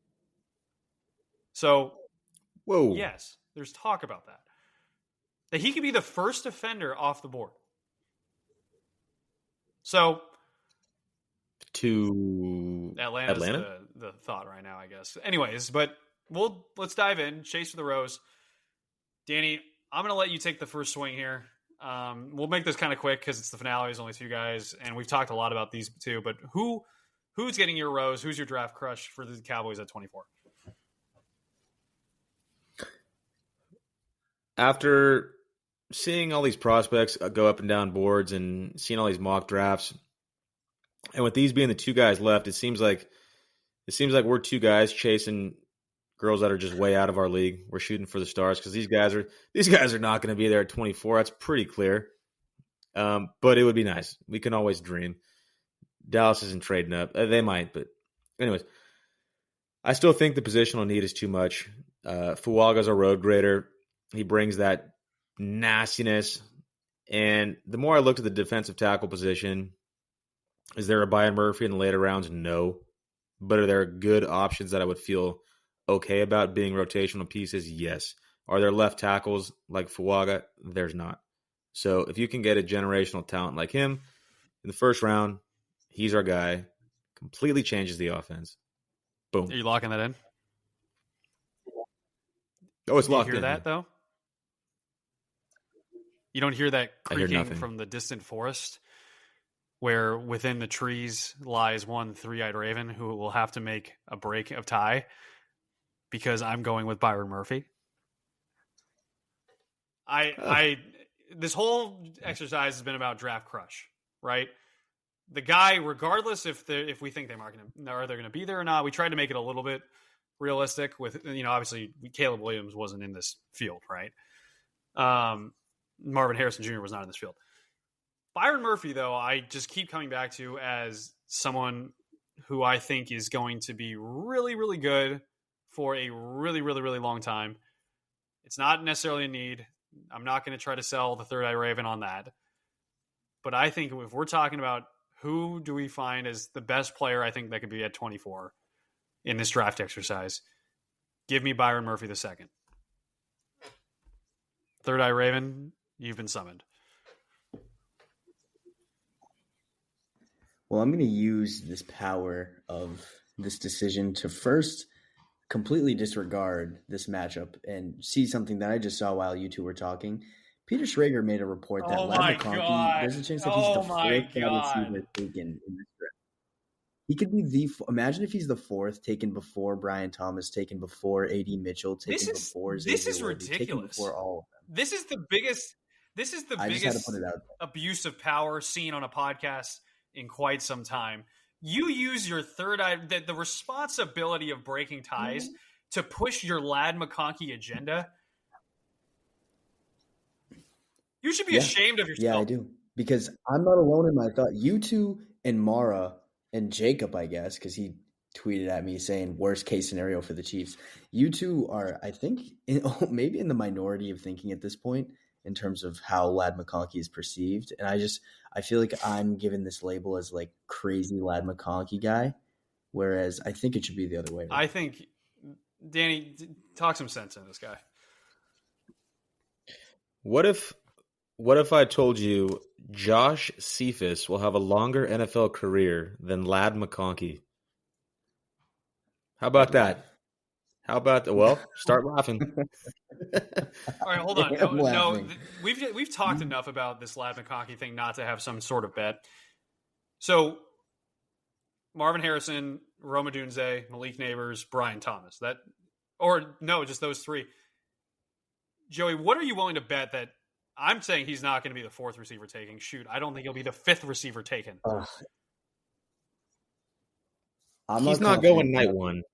So, whoa, yes, there's talk about that. That he could be the first defender off the board. So, to Atlanta's the thought right now, I guess. Anyways, but let's dive in. Chase for the Rose. Danny, I'm going to let you take the first swing here. We'll make this kind of quick because it's the finale. There's only 2 guys, and we've talked a lot about these 2. But who's getting your Rose? Who's your draft crush for the Cowboys at 24? After seeing all these prospects go up and down boards and seeing all these mock drafts, and with these being the 2 guys left, it seems like we're 2 guys chasing girls that are just way out of our league. We're shooting for the stars because these guys are not going to be there at 24. That's pretty clear. But it would be nice. We can always dream. Dallas isn't trading up. They might, but anyways, I still think the positional need is too much. Fuaga's a road grader. He brings that nastiness. And the more I looked at the defensive tackle position, is there a Byron Murphy in the later rounds? No. But are there good options that I would feel okay about being rotational pieces? Yes. Are there left tackles like Fuaga? There's not. So if you can get a generational talent like him in the first round, he's our guy. Completely changes the offense. Boom. Are you locking that in? Oh, it's locked in. You hear that, though? You don't hear that creaking from the distant forest where within the trees lies one 3-eyed raven who will have to make a break of tie because I'm going with Byron Murphy. This whole exercise has been about draft crush, right? The guy, regardless if we think they're going to be there or not, we tried to make it a little bit realistic with, obviously Caleb Williams wasn't in this field, right? Marvin Harrison Jr. was not in this field. Byron Murphy, though, I just keep coming back to as someone who I think is going to be really, really good for a really, really, really long time. It's not necessarily a need. I'm not going to try to sell the third eye raven on that. But I think if we're talking about who do we find as the best player I think that could be at 24 in this draft exercise, give me Byron Murphy II. Third eye raven, you've been summoned. Well, I'm going to use this power of this decision to first completely disregard this matchup and see something that I just saw while you two were talking. Peter Schrager made a report that Ladd McConkey, there's a chance that he's the 4th wide receiver taken in this draft. He could be imagine if he's the fourth, taken before Brian Thomas, taken before A.D. Mitchell, taken before Xavier this is Worthy, taken ridiculous. before all of them. This is the biggest. This is the I just had to biggest put it out there. abuse of power seen on a podcast in quite some time. You use your third eye, the responsibility of breaking ties to push your Lad McConkey agenda. You should be ashamed of yourself. Yeah, I do. Because I'm not alone in my thought. You two and Mara and Jacob, I guess, because he tweeted at me saying worst case scenario for the Chiefs. You two are, I think, maybe in the minority of thinking at this point in terms of how Lad McConkey is perceived. And I feel like I'm given this label as like crazy Lad McConkey guy, whereas I think it should be the other way around. I think, Danny, talk some sense into this guy. What if I told you Josh Cephas will have a longer NFL career than Lad McConkey? How about that? How about that? Well, start laughing. All right, hold on. No, we've talked enough about this Lad McConkey thing not to have some sort of bet. So, Marvin Harrison, Rome Odunze, Malik Neighbors, Brian Thomas. Just those three. Joey, what are you willing to bet that I'm saying he's not going to be the fourth receiver taken? Shoot, I don't think he'll be the fifth receiver taken. He's not going night one.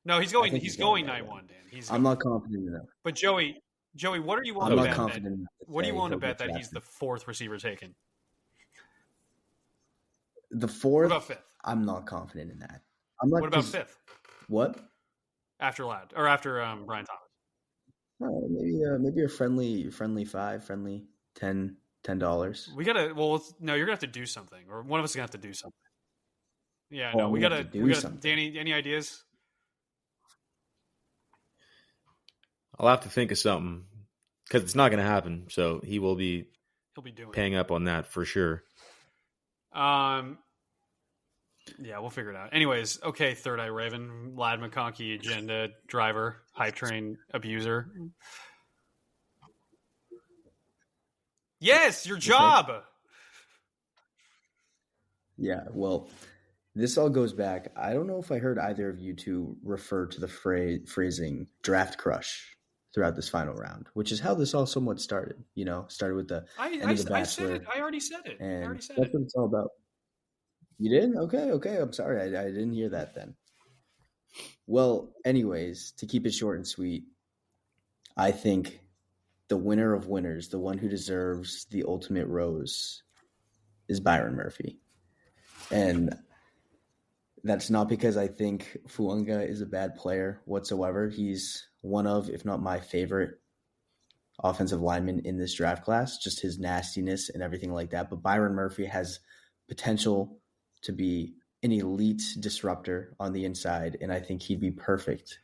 No, he's going. He's going night one, Dan. I'm not confident in that. But Joey, what are you willing I'm to not bet? confident. What are you willing to bet that he's the fourth receiver taken? The fourth. What about fifth? I'm not confident in that. What about fifth? What? After Lad or after Brian Thomas? Maybe a friendly $5, friendly $10. We gotta. Well, no, you're gonna have to do something, or one of us is gonna have to do something. Yeah, no, we gotta. Danny, any ideas? I'll have to think of something because it's not going to happen. So he'll be doing paying up on that for sure. Yeah, we'll figure it out. Anyways, okay, Third Eye Raven, Lad McConkey, agenda driver, hype train abuser. Yes, your job. Yeah, well, this all goes back. I don't know if I heard either of you two refer to the phrasing draft crush throughout this final round, which is how this all somewhat started. Started with the I said it. I already said it. And that's what it's all about. You did? Okay. I'm sorry. I didn't hear that then. Well, anyways, to keep it short and sweet, I think the winner of winners, the one who deserves the ultimate rose, is Byron Murphy. And that's not because I think Fuaga is a bad player whatsoever. He's one of, if not my favorite offensive lineman in this draft class, just his nastiness and everything like that. But Byron Murphy has potential to be an elite disruptor on the inside, and I think he'd be perfect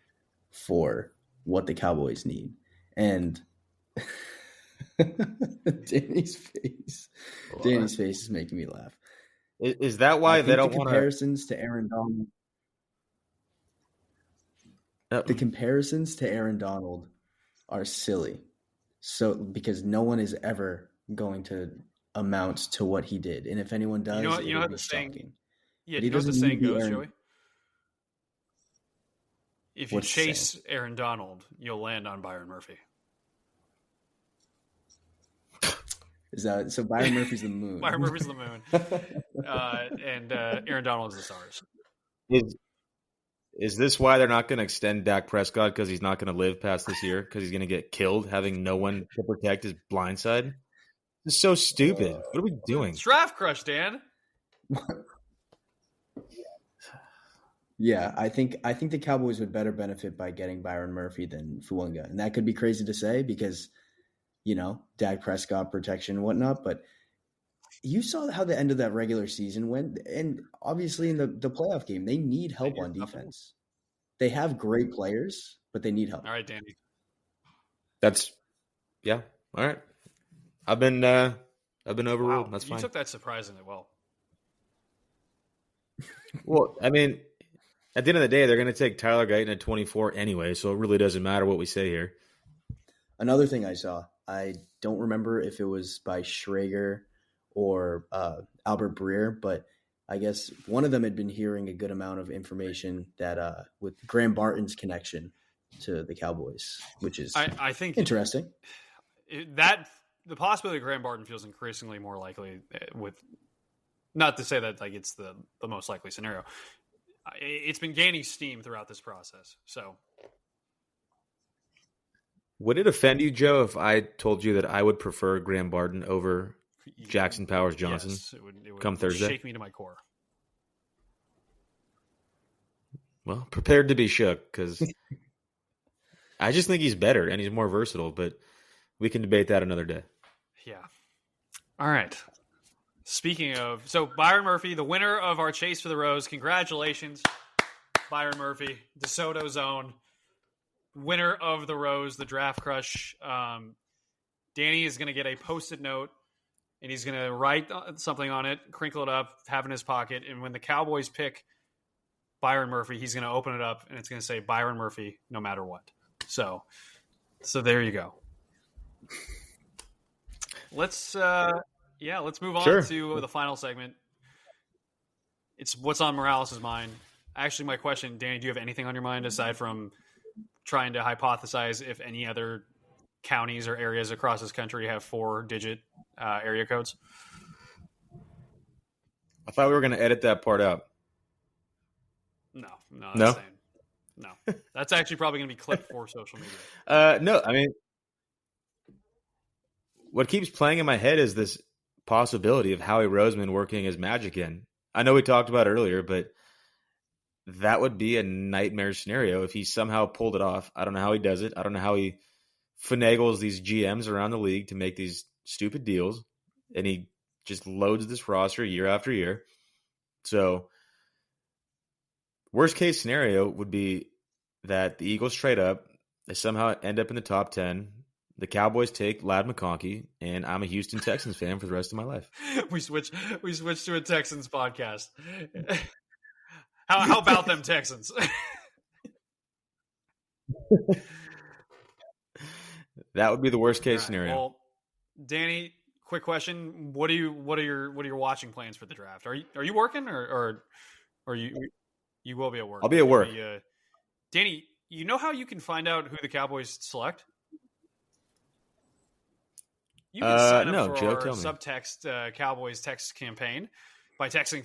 for what the Cowboys need. And Danny's face is making me laugh. Is that why they don't want comparisons to Aaron Donald? The comparisons to Aaron Donald are silly. So because no one is ever going to amount to what he did, and if anyone does, you know how the saying. Yeah, you know what the saying goes, Joey? If you chase Aaron Donald, you'll land on Byron Murphy. Is that so? Byron Murphy's the moon. Byron Murphy's the moon, and Aaron Donald is the stars. Is this why they're not going to extend Dak Prescott because he's not going to live past this year because he's going to get killed having no one to protect his blind side? This is so stupid. What are we doing? Draft crush, Dan. Yeah, I think the Cowboys would better benefit by getting Byron Murphy than Fuaga, and that could be crazy to say because Dak Prescott protection and whatnot, but you saw how the end of that regular season went, and obviously in the playoff game, they need help on defense. They have great players, but they need help. All right, Danny. All right. I've been overruled. Wow, That's fine. You took that surprisingly well. Well, I mean, at the end of the day, they're going to take Tyler Guyton at 24 anyway, so it really doesn't matter what we say here. Another thing I saw, I don't remember if it was by Schrager or Albert Breer, but I guess one of them had been hearing a good amount of information that with Graham Barton's connection to the Cowboys, which is I think interesting. That the possibility of Graham Barton feels increasingly more likely with, not to say that like it's the most likely scenario. It's been gaining steam throughout this process. So would it offend you, Joe, if I told you that I would prefer Graham Barton over Jackson Powers Johnson? Yes, it would come Thursday? Shake me to my core. Well, prepared to be shook, because I just think he's better and he's more versatile, but we can debate that another day. Yeah. All right. Speaking of, so Byron Murphy, the winner of our Chase for the Rose. Congratulations, Byron Murphy, DeSoto's own winner of the Rose, the Draft Crush. Danny is going to get a Post-it note, and he's going to write something on it, crinkle it up, have it in his pocket, and when the Cowboys pick Byron Murphy, he's going to open it up, and it's going to say Byron Murphy no matter what. So there you go. Let's move on to the final segment. It's what's on Morales' mind. Actually, my question, Danny, do you have anything on your mind aside from trying to hypothesize if any other counties or areas across this country have 4-digit area codes? I thought we were going to edit that part out. No. No? No. That's actually probably going to be clipped for social media. No, I mean, what keeps playing in my head is this possibility of Howie Roseman working his magic in. I know we talked about it earlier, but that would be a nightmare scenario if he somehow pulled it off. I don't know how he does it. I don't know how he finagles these GMs around the league to make these stupid deals, and he just loads this roster year after year. So worst case scenario would be that the Eagles trade up, they somehow end up in the top 10. The Cowboys take Ladd McConkey, and I'm a Houston Texans fan for the rest of my life. We switch to a Texans podcast. How about them Texans? That would be the worst case scenario. Well, Danny, quick question: What are your watching plans for the draft? Are you working or you will be at work? I'll be at work. Danny, you know how you can find out who the Cowboys select? You can sign up for Joe, our tell me. subtext Cowboys text campaign by texting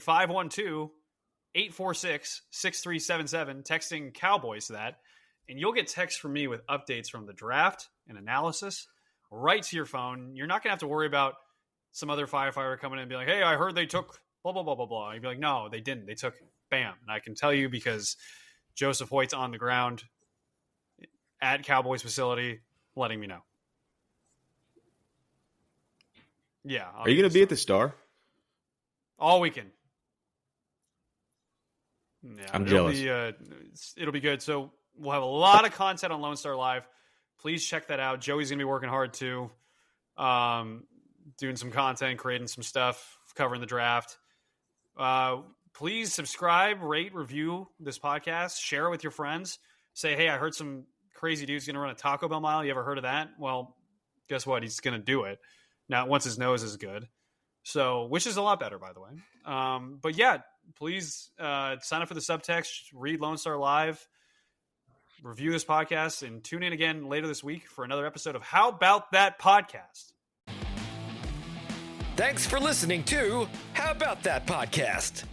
512-846-6377, texting Cowboys to that, and you'll get text from me with updates from the draft and analysis right to your phone. You're not going to have to worry about some other firefighter coming in and be like, hey, I heard they took blah, blah, blah, blah, blah. You'd be like, no, they didn't. They took bam. And I can tell you because Joseph Hoyt's on the ground at Cowboys facility letting me know. Yeah. Are you going to be at the Star? All weekend. Yeah, I'm jealous. It'll be good. So we'll have a lot of content on Lone Star Live. Please check that out. Joey's going to be working hard too, doing some content, creating some stuff, covering the draft. Please subscribe, rate, review this podcast, share it with your friends. Say, hey, I heard some crazy dude's going to run a Taco Bell mile. You ever heard of that? Well, guess what? He's going to do it. Now, once his nose is good. So, which is a lot better, by the way. But yeah, please sign up for the subtext, read Lone Star Live, review this podcast, and tune in again later this week for another episode of How About That Podcast. Thanks for listening to How About That Podcast.